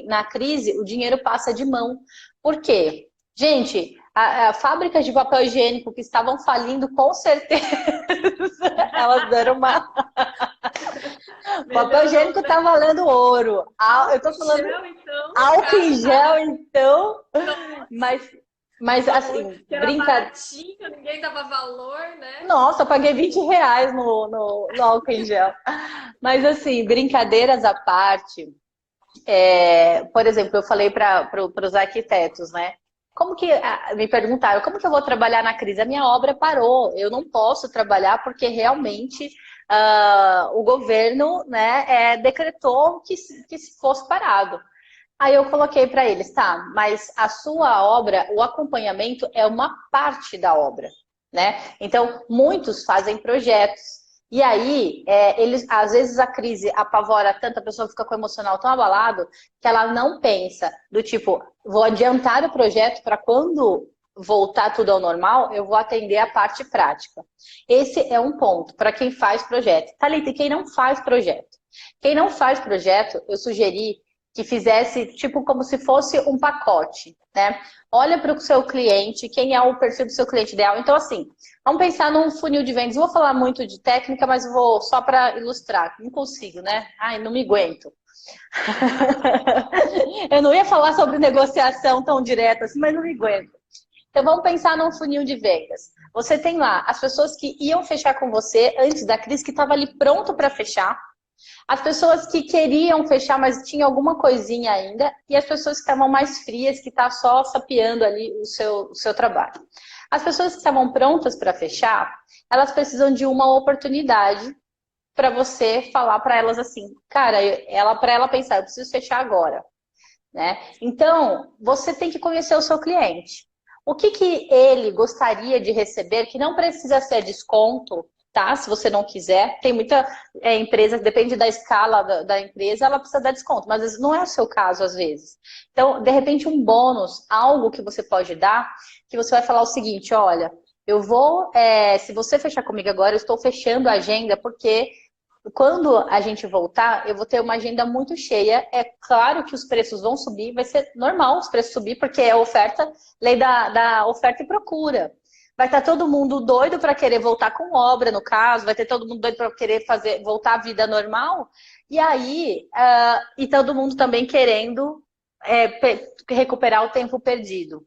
B: na crise o dinheiro passa de mão. Por quê? Gente, a fábricas de papel higiênico que estavam falindo, com certeza, elas deram uma... O papel higiênico tá valendo ouro. Eu tô falando álcool em gel, então, mas assim,
A: que era baratinho, ninguém dava valor, né?
B: Nossa, eu paguei R$ 20 no álcool em gel. Mas assim, brincadeiras à parte, por exemplo, eu falei para os arquitetos, né? Me perguntaram, como que eu vou trabalhar na crise? A minha obra parou, eu não posso trabalhar porque realmente o governo, né, decretou que fosse parado. Aí eu coloquei para eles, tá, mas a sua obra, o acompanhamento é uma parte da obra, né? Então, muitos fazem projetos. E aí, às vezes a crise apavora tanto, a pessoa fica com o emocional tão abalado, que ela não pensa do tipo, vou adiantar o projeto para quando voltar tudo ao normal, eu vou atender a parte prática. Esse é um ponto para quem faz projeto. Thalita, e quem não faz projeto? Quem não faz projeto, eu sugeri que fizesse tipo como se fosse um pacote, né? Olha para o seu cliente, quem é o perfil do seu cliente ideal. Então, assim, vamos pensar num funil de vendas. Não vou falar muito de técnica, mas vou só para ilustrar. Não consigo, né? Ai, não me aguento. Eu não ia falar sobre negociação tão direta assim, mas não me aguento. Então, vamos pensar num funil de vendas. Você tem lá as pessoas que iam fechar com você antes da crise, que estavam ali pronto para fechar. As pessoas que queriam fechar, mas tinha alguma coisinha ainda, e as pessoas que estavam mais frias, que tá só sapeando ali o seu trabalho. As pessoas que estavam prontas para fechar, elas precisam de uma oportunidade para você falar para elas assim, cara, para ela pensar, eu preciso fechar agora, né? Então, você tem que conhecer o seu cliente. O que que ele gostaria de receber, que não precisa ser desconto, tá? Se você não quiser. Tem muita empresa, depende da escala da empresa, ela precisa dar desconto, mas às vezes não é o seu caso, às vezes. Então, de repente, um bônus, algo que você pode dar, que você vai falar o seguinte, olha, eu vou, se você fechar comigo agora, eu estou fechando a agenda, porque quando a gente voltar, eu vou ter uma agenda muito cheia. É claro que os preços vão subir, vai ser normal os preços subir, porque é oferta, lei da oferta e procura. Vai estar todo mundo doido para querer voltar com obra, no caso, vai ter todo mundo doido para querer voltar à vida normal, e aí, e todo mundo também querendo recuperar o tempo perdido,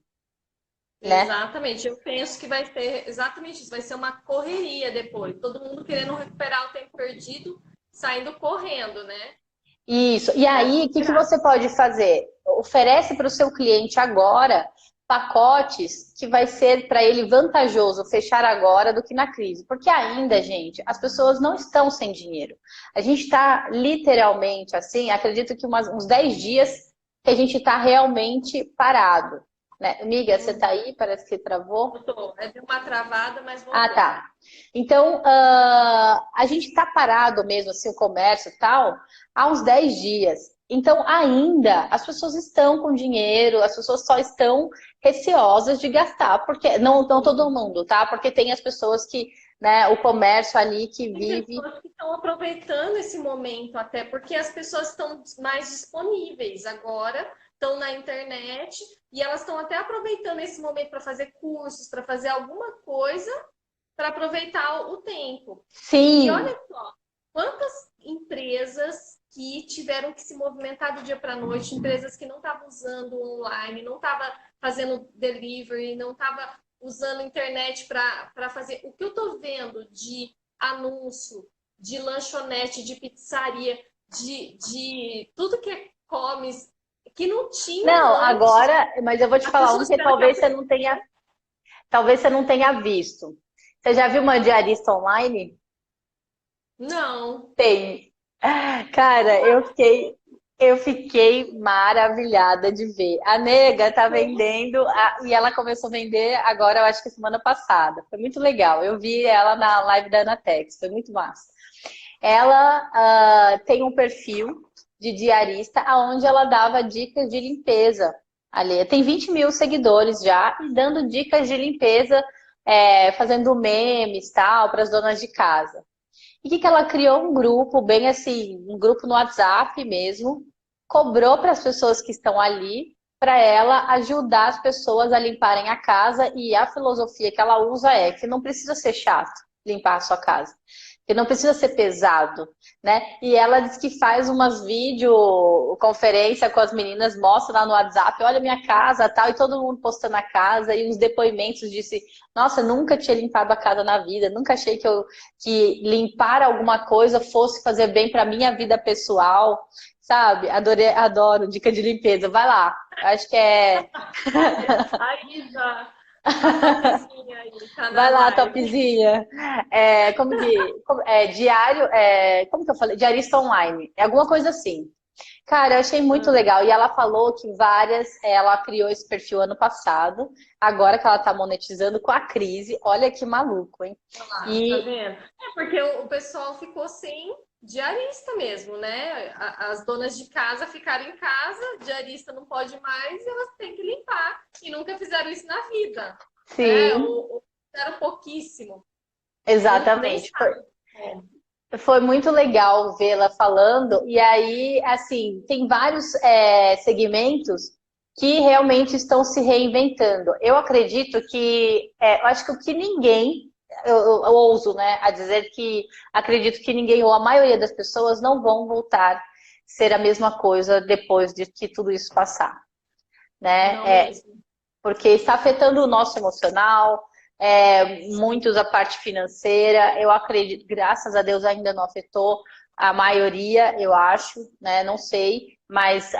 B: né?
A: Exatamente, eu penso que vai ser exatamente isso, vai ser uma correria depois, todo mundo querendo recuperar o tempo perdido, saindo correndo, né?
B: Isso. E
A: Para
B: aí, o que que
A: recuperar.
B: você pode fazer? Oferece para o seu cliente agora pacotes que vai ser para ele vantajoso fechar agora do que na crise. Porque ainda, gente, as pessoas não estão sem dinheiro. A gente está literalmente assim, acredito que uns 10 dias que a gente está realmente parado. Né? Amiga, você está aí? Parece que travou.
A: Voltou, deu uma travada, mas
B: Ah,
A: voltou.
B: tá. Então, a gente está parado mesmo, assim, o comércio e tal, há uns 10 dias. Então, ainda, as pessoas estão com dinheiro, as pessoas só estão receosas de gastar, porque não todo mundo, tá? Porque tem as pessoas que, né, o comércio ali que
A: Tem
B: vive.
A: pessoas que estão aproveitando esse momento, até porque as pessoas estão mais disponíveis agora, estão na internet e elas estão até aproveitando esse momento para fazer cursos, para fazer alguma coisa, para aproveitar o tempo. E
B: Sim,
A: olha só, quantas empresas que tiveram que se movimentar do dia para a noite, empresas que não estavam usando online, não estavam fazendo delivery, não estavam usando internet para fazer. O que eu estou vendo de anúncio, de lanchonete, de pizzaria, de tudo que é comes, que não tinha
B: não,
A: antes,
B: agora, mas eu vou te
A: as
B: falar um
A: pessoas
B: que
A: tiveram que aprender.
B: talvez você não tenha visto. Você já viu uma diarista online?
A: Não.
B: Tem. Cara, eu fiquei maravilhada de ver. A nega tá vendendo e ela começou a vender agora, eu acho que semana passada. Foi muito legal. Eu vi ela na live da Anatex, foi muito massa. Ela tem um perfil de diarista onde ela dava dicas de limpeza. Ali tem 20 mil seguidores já e dando dicas de limpeza, fazendo memes tal para as donas de casa. E o que que ela criou um grupo, bem assim, um grupo no WhatsApp mesmo, cobrou para as pessoas que estão ali, para ela ajudar as pessoas a limparem a casa, e a filosofia que ela usa é que não precisa ser chato limpar a sua casa, que não precisa ser pesado, né? E ela diz que faz umas videoconferência com as meninas, mostra lá no WhatsApp, olha minha casa, tal, e todo mundo postando a casa e uns depoimentos disse, nossa, nunca tinha limpado a casa na vida, nunca achei que limpar alguma coisa fosse fazer bem para minha vida pessoal, sabe? Adorei, adoro dica de limpeza. Vai lá. Acho que é.
A: Aí já, a topzinha aí, tá na
B: Vai lá,
A: live.
B: topzinha. Diário, como que eu falei? Diarista online. É alguma coisa assim. Cara, eu achei muito
A: Ah,
B: legal. E ela falou que ela criou esse perfil ano passado, agora que ela tá monetizando com a crise. Olha que maluco, hein?
A: olha lá, tá
B: E
A: vendo? É porque o pessoal ficou sem diarista mesmo, né? As donas de casa ficaram em casa, diarista não pode mais, e elas têm que limpar. E nunca fizeram isso na vida, né?
B: sim,
A: Ou fizeram pouquíssimo. Nem
B: exatamente.
A: sabem como.
B: Foi muito legal vê-la falando, e aí, assim, tem vários segmentos que realmente estão se reinventando. Eu acredito que, eu acho que o que ninguém, eu ouso, né, a dizer que acredito que ninguém, ou a maioria das pessoas, não vão voltar a ser a mesma coisa depois de que tudo isso passar, né?
A: Não mesmo.
B: Porque está afetando o nosso emocional, muitos a parte financeira. Eu acredito, graças a Deus, ainda não afetou. a maioria, eu acho, né? Não sei, mas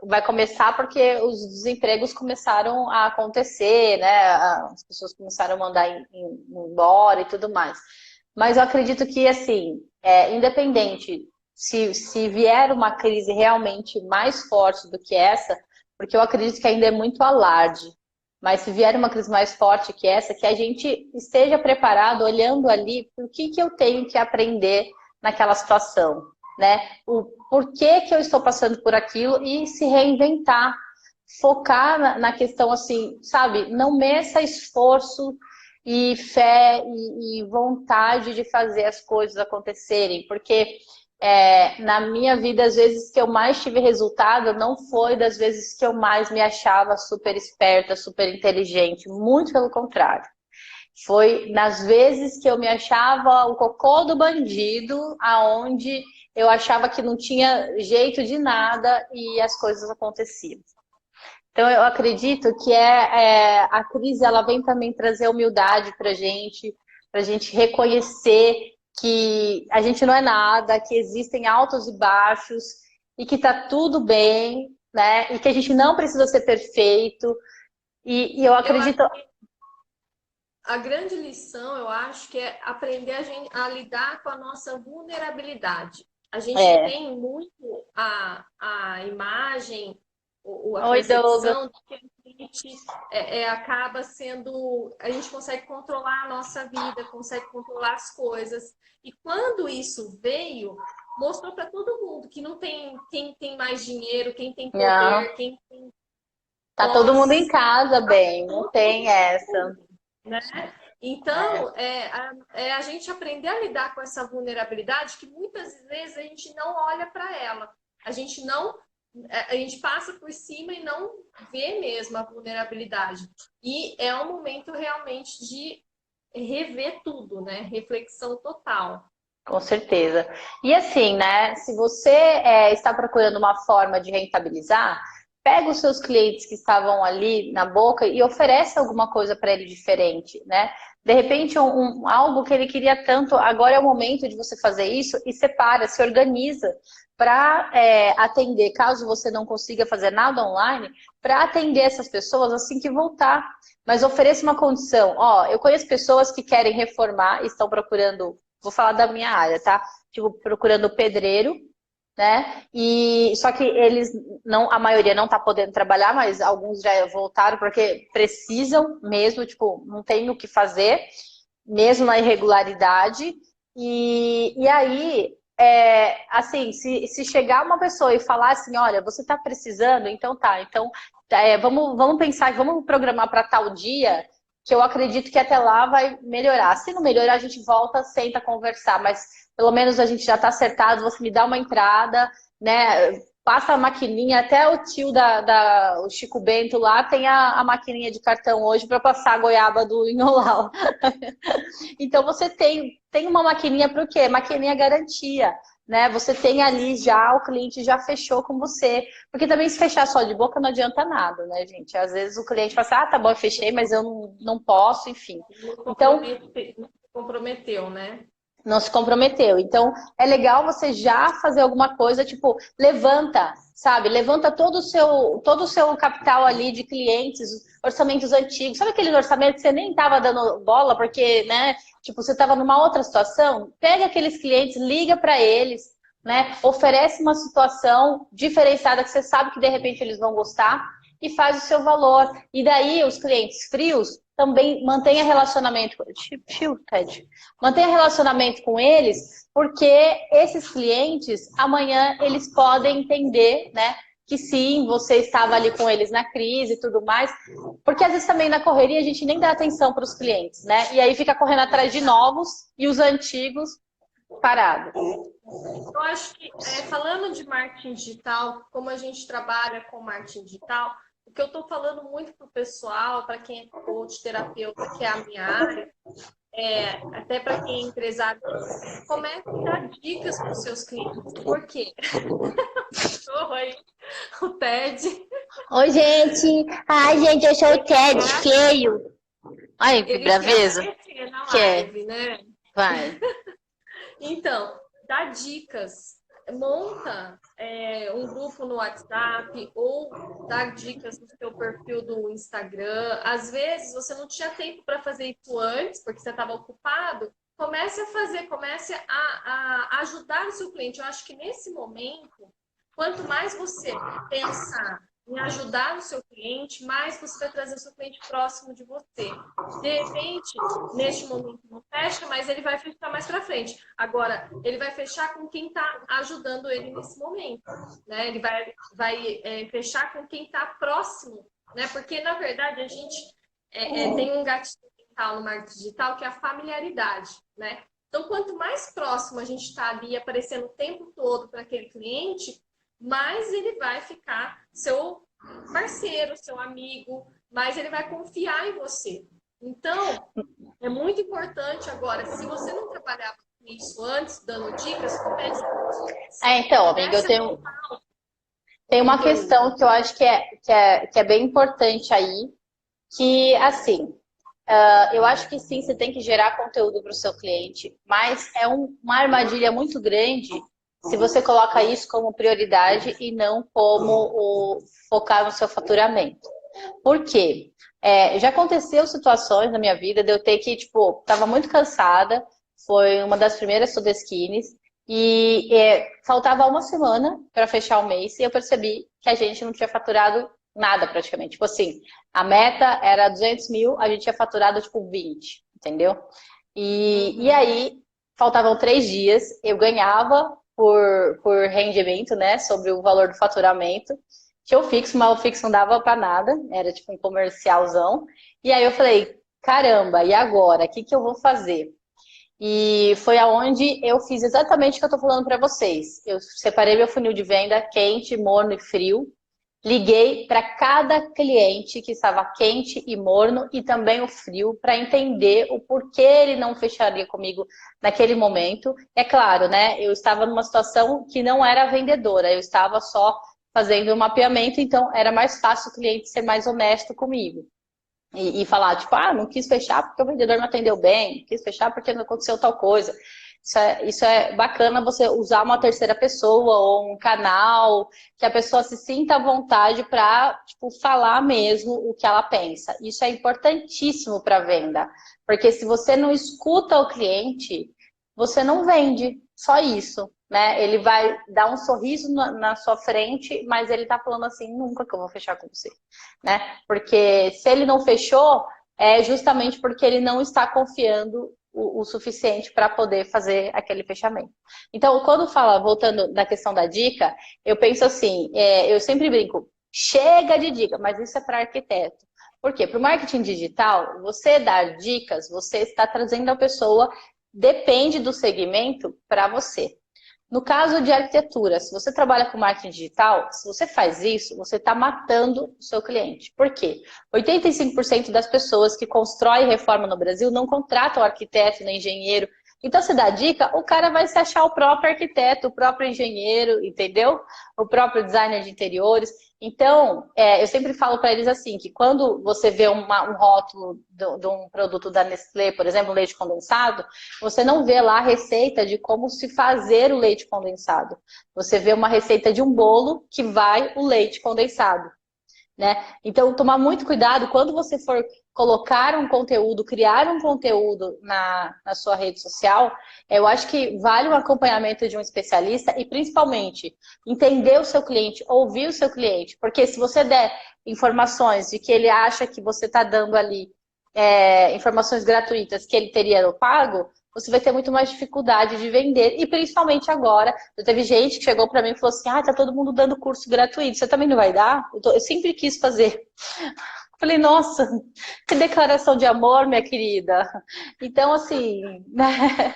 B: vai começar porque os desempregos começaram a acontecer, né? As pessoas começaram a mandar embora e tudo mais. Mas eu acredito que, assim, independente se vier uma crise realmente mais forte do que essa, porque eu acredito que ainda é muito alarde, mas se vier uma crise mais forte que essa, que a gente esteja preparado, olhando ali, o que que eu tenho que aprender naquela situação, né? O porquê que eu estou passando por aquilo e se reinventar, focar na questão assim, sabe? Não meça esforço e fé e vontade de fazer as coisas acontecerem, porque na minha vida, as vezes que eu mais tive resultado, não foi das vezes que eu mais me achava super esperta, super inteligente, muito pelo contrário. Foi nas vezes que eu me achava o cocô do bandido, aonde eu achava que não tinha jeito de nada e as coisas aconteciam. Então, eu acredito que a crise ela vem também trazer humildade para gente reconhecer que a gente não é nada, que existem altos e baixos e que tá tudo bem, né? E que a gente não precisa ser perfeito. E eu
A: Eu acho
B: acredito.
A: que a grande lição, eu acho, que é aprender a lidar com a nossa vulnerabilidade. A gente
B: É.
A: tem muito a imagem, ou a
B: Oi, Douglas.
A: percepção de que a gente acaba sendo. A gente consegue controlar a nossa vida, consegue controlar as coisas. E quando isso veio, mostrou para todo mundo que não tem quem tem mais dinheiro, quem tem
B: Não,
A: poder, quem tem
B: tá todo mundo em
A: posse.
B: casa
A: Tá
B: bem, não
A: todo
B: tem essa.
A: mundo, né?
B: É,
A: Então, a gente aprender a lidar com essa vulnerabilidade que muitas vezes a gente não olha para ela. A gente não, a gente passa por cima e não vê mesmo a vulnerabilidade. E é um momento realmente de rever tudo, né? Reflexão total.
B: com certeza. E assim, né? Se você está procurando uma forma de rentabilizar, pega os seus clientes que estavam ali na boca e oferece alguma coisa para ele diferente, né? De repente, algo que ele queria tanto, agora é o momento de você fazer isso e separa, se organiza para atender, caso você não consiga fazer nada online, para atender essas pessoas assim que voltar. Mas ofereça uma condição. Ó, eu conheço pessoas que querem reformar e estão procurando. Vou falar da minha área, tá? Tipo, procurando pedreiro, né? E só que eles não, a maioria não tá podendo trabalhar, mas alguns já voltaram porque precisam mesmo, tipo, não tem o que fazer, mesmo na irregularidade. E aí, assim, se chegar uma pessoa e falar assim, olha, você tá precisando, então tá, então vamos pensar, vamos programar para tal dia que eu acredito que até lá vai melhorar. Se não melhorar, a gente volta, senta conversar, mas pelo menos a gente já está acertado, você me dá uma entrada, né? Passa a maquininha, até o tio o Chico Bento lá tem a maquininha de cartão hoje para passar a goiaba do Inholau. Então você tem uma maquininha para o quê? Maquininha garantia. Né? Você tem ali já, o cliente já fechou com você. Porque também se fechar só de boca não adianta nada, né, gente? Às vezes o cliente fala assim, ah, tá bom, eu fechei, mas eu não posso, enfim. Então,
A: Não comprometeu, né?
B: não se comprometeu. Então, é legal você já fazer alguma coisa, tipo, levanta, sabe? Levanta todo o seu capital ali de clientes, orçamentos antigos. Sabe aqueles orçamentos que você nem estava dando bola porque, né? Tipo, você estava numa outra situação? Pega aqueles clientes, liga para eles, né? Oferece uma situação diferenciada que você sabe que de repente eles vão gostar e faz o seu valor. E daí os clientes frios também mantenha relacionamento. Ted. Mantenha relacionamento com eles, porque esses clientes amanhã eles podem entender, né? Que sim, você estava ali com eles na crise e tudo mais, porque às vezes também na correria a gente nem dá atenção para os clientes, né? E aí fica correndo atrás de novos e os antigos parados.
A: Eu acho que, falando de marketing digital, como a gente trabalha com marketing digital, o que eu estou falando muito para o pessoal, para quem é coach, terapeuta, que é a minha área, até para quem é empresário, comece a dar dicas para os seus clientes. Por quê? Oi, o Ted.
B: Oi, gente. Ai, gente, eu sou o Ted, feio. Ai, que
A: Ele quer
B: bravezo.
A: aparecer na
B: Quer.
A: live, né?
B: Vai.
A: Então, dá dicas. Monta um grupo no WhatsApp ou dá dicas no seu perfil do Instagram. Às vezes você não tinha tempo para fazer isso antes, porque você estava ocupado. Comece a fazer, comece a ajudar o seu cliente. Eu acho que nesse momento, quanto mais você pensar em ajudar o seu cliente, mais você vai trazer o seu cliente próximo de você. De repente, neste momento não fecha, mas ele vai fechar mais para frente. Agora, ele vai fechar com quem está ajudando ele nesse momento, né? Ele vai fechar com quem está próximo, né? Porque, na verdade, a gente tem um gatilho mental no marketing digital que é a familiaridade, né? Então, quanto mais próximo a gente está ali aparecendo o tempo todo para aquele cliente, mais ele vai ficar seu parceiro, seu amigo, mais ele vai confiar em você. Então, é muito importante agora, se você não trabalhava com isso antes, dando dicas, comece
B: Então, amiga, eu tenho uma questão que eu acho que é bem importante aí, que, assim, eu acho que sim, você tem que gerar conteúdo para o seu cliente, mas é uma armadilha muito grande se você coloca isso como prioridade e não como focar no seu faturamento. Por quê? Já aconteceu situações na minha vida de eu ter que, tipo, tava muito cansada, foi uma das primeiras Sodeskines, e faltava uma semana para fechar o mês e eu percebi que a gente não tinha faturado nada praticamente. Tipo assim, a meta era 200 mil, a gente tinha faturado tipo 20, entendeu? E aí, faltavam 3 dias, eu ganhava por rendimento, né, sobre o valor do faturamento. Tinha o fixo, mas o fixo não dava para nada, era tipo um comercialzão. E aí eu falei, caramba, e agora? O que que eu vou fazer? E foi aonde eu fiz exatamente o que eu tô falando para vocês. Eu separei meu funil de venda quente, morno e frio. Liguei para cada cliente que estava quente e morno e também o frio para entender o porquê ele não fecharia comigo naquele momento. É claro, né? Eu estava numa situação que não era vendedora, eu estava só fazendo um mapeamento, então era mais fácil o cliente ser mais honesto comigo. E falar, tipo, não quis fechar porque o vendedor não atendeu bem, não quis fechar porque não aconteceu tal coisa. Isso é bacana você usar uma terceira pessoa ou um canal que a pessoa se sinta à vontade para, tipo, falar mesmo o que ela pensa. Isso é importantíssimo para venda, porque se você não escuta o cliente, você não vende. Só isso, né? Ele vai dar um sorriso na sua frente, mas ele tá falando assim, nunca que eu vou fechar com você, né? Porque se ele não fechou, é justamente porque ele não está confiando o suficiente para poder fazer aquele fechamento. Então, quando fala, voltando na questão da dica, eu penso assim, eu sempre brinco, chega de dica, mas isso é para arquiteto. Por quê? Para o marketing digital, você dar dicas, você está trazendo a pessoa, depende do segmento para você. No caso de arquitetura, se você trabalha com marketing digital, se você faz isso, você está matando o seu cliente. Por quê? 85% das pessoas que constroem reforma no Brasil não contratam arquiteto nem engenheiro. Então, se dá dica, o cara vai se achar o próprio arquiteto, o próprio engenheiro, entendeu? O próprio designer de interiores. Então, eu sempre falo para eles assim, que quando você vê um rótulo de um produto da Nestlé, por exemplo, leite condensado, você não vê lá a receita de como se fazer o leite condensado. Você vê uma receita de um bolo que vai o leite condensado, né? Então, tomar muito cuidado quando você for colocar um conteúdo, criar um conteúdo na sua rede social, eu acho que vale um acompanhamento de um especialista e, principalmente, entender o seu cliente, ouvir o seu cliente, porque se você der informações de que ele acha que você está dando ali informações gratuitas que ele teria no pago, você vai ter muito mais dificuldade de vender. E principalmente agora, teve gente que chegou para mim e falou assim, tá todo mundo dando curso gratuito, você também não vai dar? Eu sempre quis fazer. Falei, nossa, que declaração de amor, minha querida. Então, assim, né?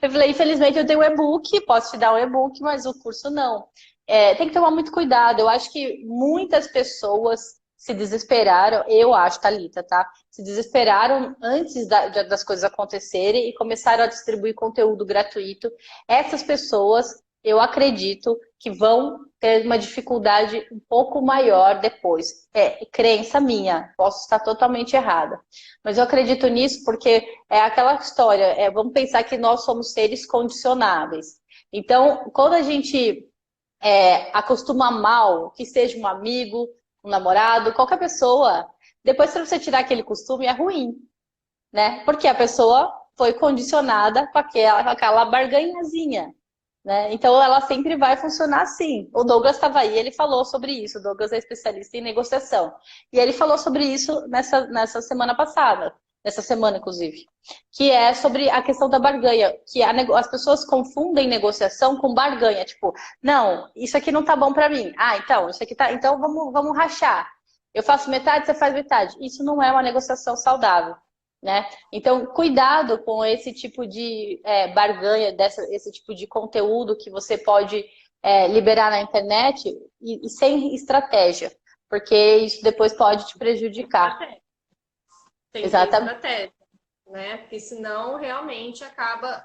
B: Eu falei, infelizmente eu tenho um e-book, posso te dar um e-book, mas o curso não. Tem que tomar muito cuidado. Eu acho que muitas pessoas se desesperaram, eu acho, Thalita, tá? Se desesperaram antes das coisas acontecerem e começaram a distribuir conteúdo gratuito. Essas pessoas, eu acredito, que vão ter uma dificuldade um pouco maior depois. É crença minha, posso estar totalmente errada. Mas eu acredito nisso porque é aquela história, vamos pensar que nós somos seres condicionáveis. Então, quando a gente acostuma mal, que seja um amigo, um namorado, qualquer pessoa, depois para você tirar aquele costume é ruim, né? Porque a pessoa foi condicionada com aquela barganhazinha, né? Então ela sempre vai funcionar assim. O Douglas estava aí, ele falou sobre isso. O Douglas é especialista em negociação. E ele falou sobre isso nessa semana passada, nessa semana, inclusive. Que é sobre a questão da barganha, que as pessoas confundem negociação com barganha. Tipo, não, isso aqui não tá bom para mim. Ah, então, isso aqui tá. Então vamos rachar. Eu faço metade, você faz metade. Isso não é uma negociação saudável. Né? Então, cuidado com esse tipo de barganha, esse tipo de conteúdo que você pode liberar na internet e sem estratégia, porque isso depois pode te prejudicar.
A: Tem que ter
B: Exatamente.
A: estratégia, né? Porque senão realmente acaba,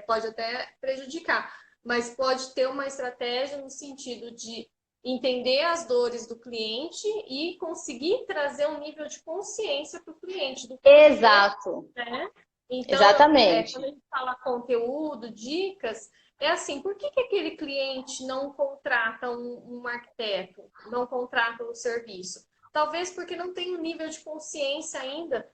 A: pode até prejudicar, mas pode ter uma estratégia no sentido de entender as dores do cliente e conseguir trazer um nível de consciência para o cliente do porquê,
B: Exato.
A: né? Então,
B: Exatamente.
A: quando a gente fala conteúdo, dicas, é assim, por que aquele cliente não contrata um arquiteto, não contrata um serviço? Talvez porque não tem um nível de consciência ainda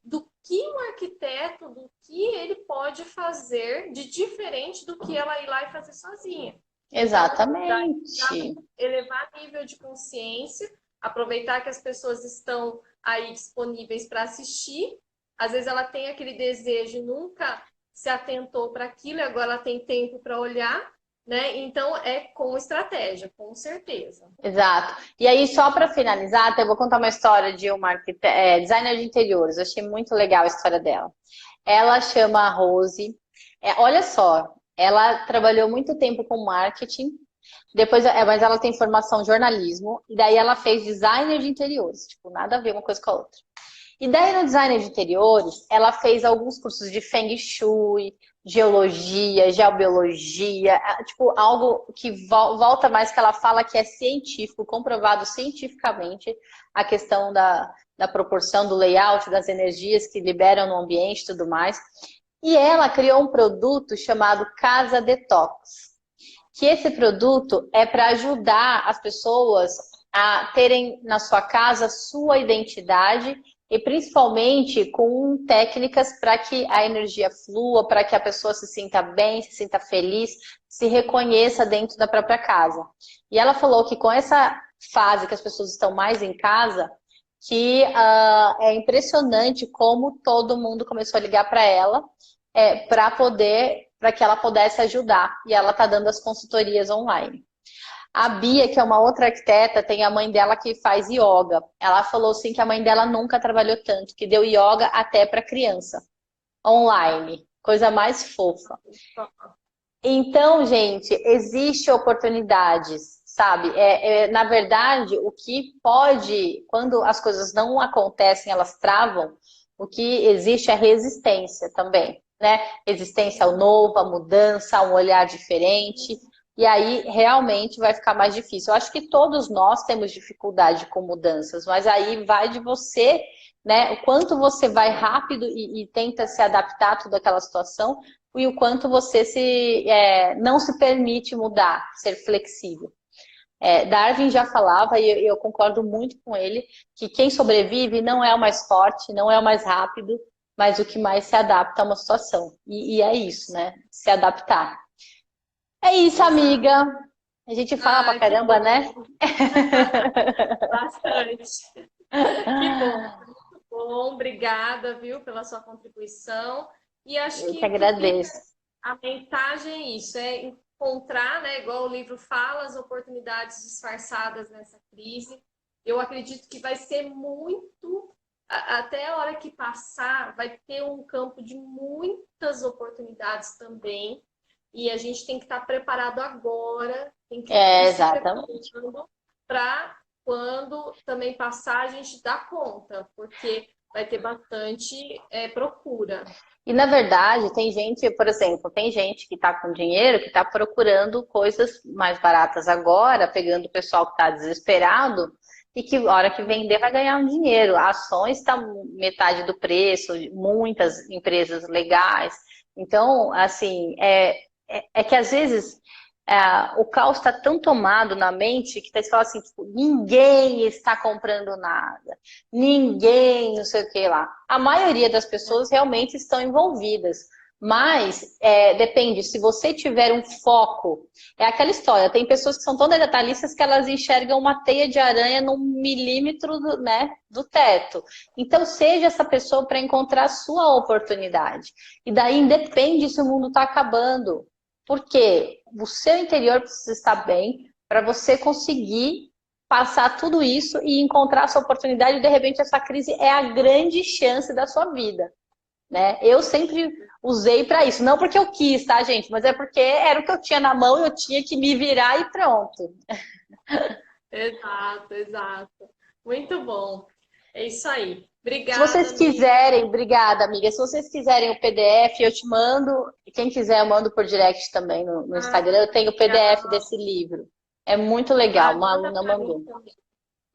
A: do que um arquiteto, do que ele pode fazer de diferente do que ela ir lá e fazer sozinha. Então, dá
B: Exatamente.
A: elevar nível de consciência, aproveitar que as pessoas estão aí disponíveis para assistir. Às vezes ela tem aquele desejo e nunca se atentou para aquilo, e agora ela tem tempo para olhar, né? Então é com estratégia, com certeza.
B: Exato. E aí, só para finalizar, até vou contar uma história de uma designer de interiores. Eu achei muito legal a história dela. Ela chama Rose. Olha só, ela trabalhou muito tempo com marketing, depois, mas ela tem formação em jornalismo, e daí ela fez designer de interiores, tipo, nada a ver uma coisa com a outra. E daí no designer de interiores, ela fez alguns cursos de Feng Shui, geologia, geobiologia, tipo, algo que volta mais que ela fala que é científico, comprovado cientificamente, a questão da proporção do layout, das energias que liberam no ambiente e tudo mais. E ela criou um produto chamado Casa Detox, que esse produto é para ajudar as pessoas a terem na sua casa sua identidade e principalmente com técnicas para que a energia flua, para que a pessoa se sinta bem, se sinta feliz, se reconheça dentro da própria casa. E ela falou que com essa fase que as pessoas estão mais em casa, que é impressionante como todo mundo começou a ligar para ela para que ela pudesse ajudar. E ela está dando as consultorias online. A Bia, que é uma outra arquiteta, tem a mãe dela que faz yoga. Ela falou assim que a mãe dela nunca trabalhou tanto, que deu yoga até para criança, online. Coisa mais fofa. Então, gente, existe oportunidades, sabe? Na verdade, o que pode, quando as coisas não acontecem, elas travam, o que existe é resistência também, né? Resistência ao novo, à mudança, a um olhar diferente. E aí realmente vai ficar mais difícil. Eu acho que todos nós temos dificuldade com mudanças, mas aí vai de você, né? O quanto você vai rápido e tenta se adaptar a toda aquela situação e o quanto você não se permite mudar, ser flexível. Darwin já falava, e eu concordo muito com ele, que quem sobrevive não é o mais forte, não é o mais rápido, mas o que mais se adapta a uma situação. E é isso, né? Se adaptar. É isso,
A: Exato.
B: amiga. A gente fala pra
A: Ai, que
B: caramba,
A: bom.
B: né?
A: Bastante. Que bom, muito bom. Obrigada, viu, pela sua contribuição. E acho
B: Eu que
A: que o que fica,
B: agradeço.
A: a mensagem é isso, é encontrar, né, igual o livro fala, as oportunidades disfarçadas nessa crise. Eu acredito que vai ser muito, até a hora que passar, vai ter um campo de muitas oportunidades também. E a gente tem que estar preparado agora, tem que ir se
B: Exatamente.
A: preparando para quando também passar, a gente dá conta, porque vai ter bastante procura.
B: E na verdade, tem gente, por exemplo, tem gente que está com dinheiro que está procurando coisas mais baratas agora, pegando o pessoal que está desesperado e que a hora que vender vai ganhar um dinheiro. Ações estão metade do preço, muitas empresas legais. Então, assim, é que às vezes o caos está tão tomado na mente que você fala assim, tipo, ninguém está comprando nada, ninguém, não sei o que lá. A maioria das pessoas realmente estão envolvidas, mas depende, se você tiver um foco, é aquela história, tem pessoas que são tão detalhistas que elas enxergam uma teia de aranha num milímetro do teto. Então, seja essa pessoa para encontrar a sua oportunidade. E daí independe se o mundo está acabando. Porque o seu interior precisa estar bem para você conseguir passar tudo isso e encontrar a sua oportunidade. E de repente, essa crise é a grande chance da sua vida, né? Eu sempre usei para isso. Não porque eu quis, tá, gente? Mas é porque era o que eu tinha na mão e eu tinha que me virar e pronto.
A: Exato, exato. Muito bom. É isso aí.
B: Se
A: Obrigada,
B: vocês
A: amiga.
B: quiserem, obrigada, amiga. Se vocês quiserem o PDF, eu te mando. E quem quiser, eu mando por direct também no Instagram.
A: Ah,
B: Eu tenho o PDF
A: legal.
B: desse livro. É muito legal.
A: Ah,
B: Uma
A: manda
B: aluna
A: para mim
B: mandou.
A: também.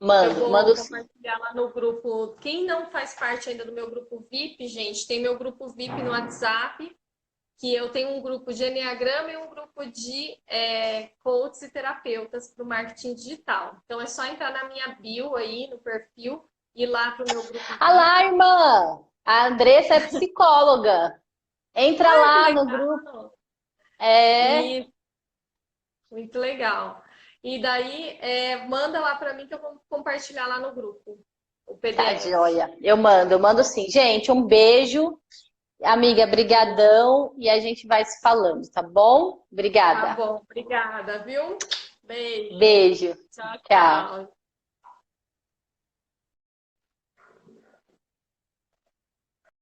A: Eu
B: Mando,
A: vou
B: mando sim.
A: compartilhar lá no grupo. Quem não faz parte ainda do meu grupo VIP, gente, tem meu grupo VIP no WhatsApp, que eu tenho um grupo de Enneagrama e um grupo de coaches e terapeutas para o marketing digital. Então é só entrar na minha bio aí, no perfil, ir lá para o meu grupo
B: Ah lá,
A: VIP.
B: irmã! A Andressa é psicóloga. Entra
A: Ah, que
B: lá no grupo.
A: legal!
B: É.
A: E muito legal. E daí, manda lá para mim que eu vou compartilhar lá no grupo o
B: Tá,
A: PDF.
B: joia. Eu mando sim. Gente, um beijo. Amiga, brigadão. E a gente vai se falando, tá bom?
A: Tá
B: Obrigada.
A: bom, obrigada, viu? Beijo.
B: Beijo.
A: Tchau,
B: Tchau.
A: tchau.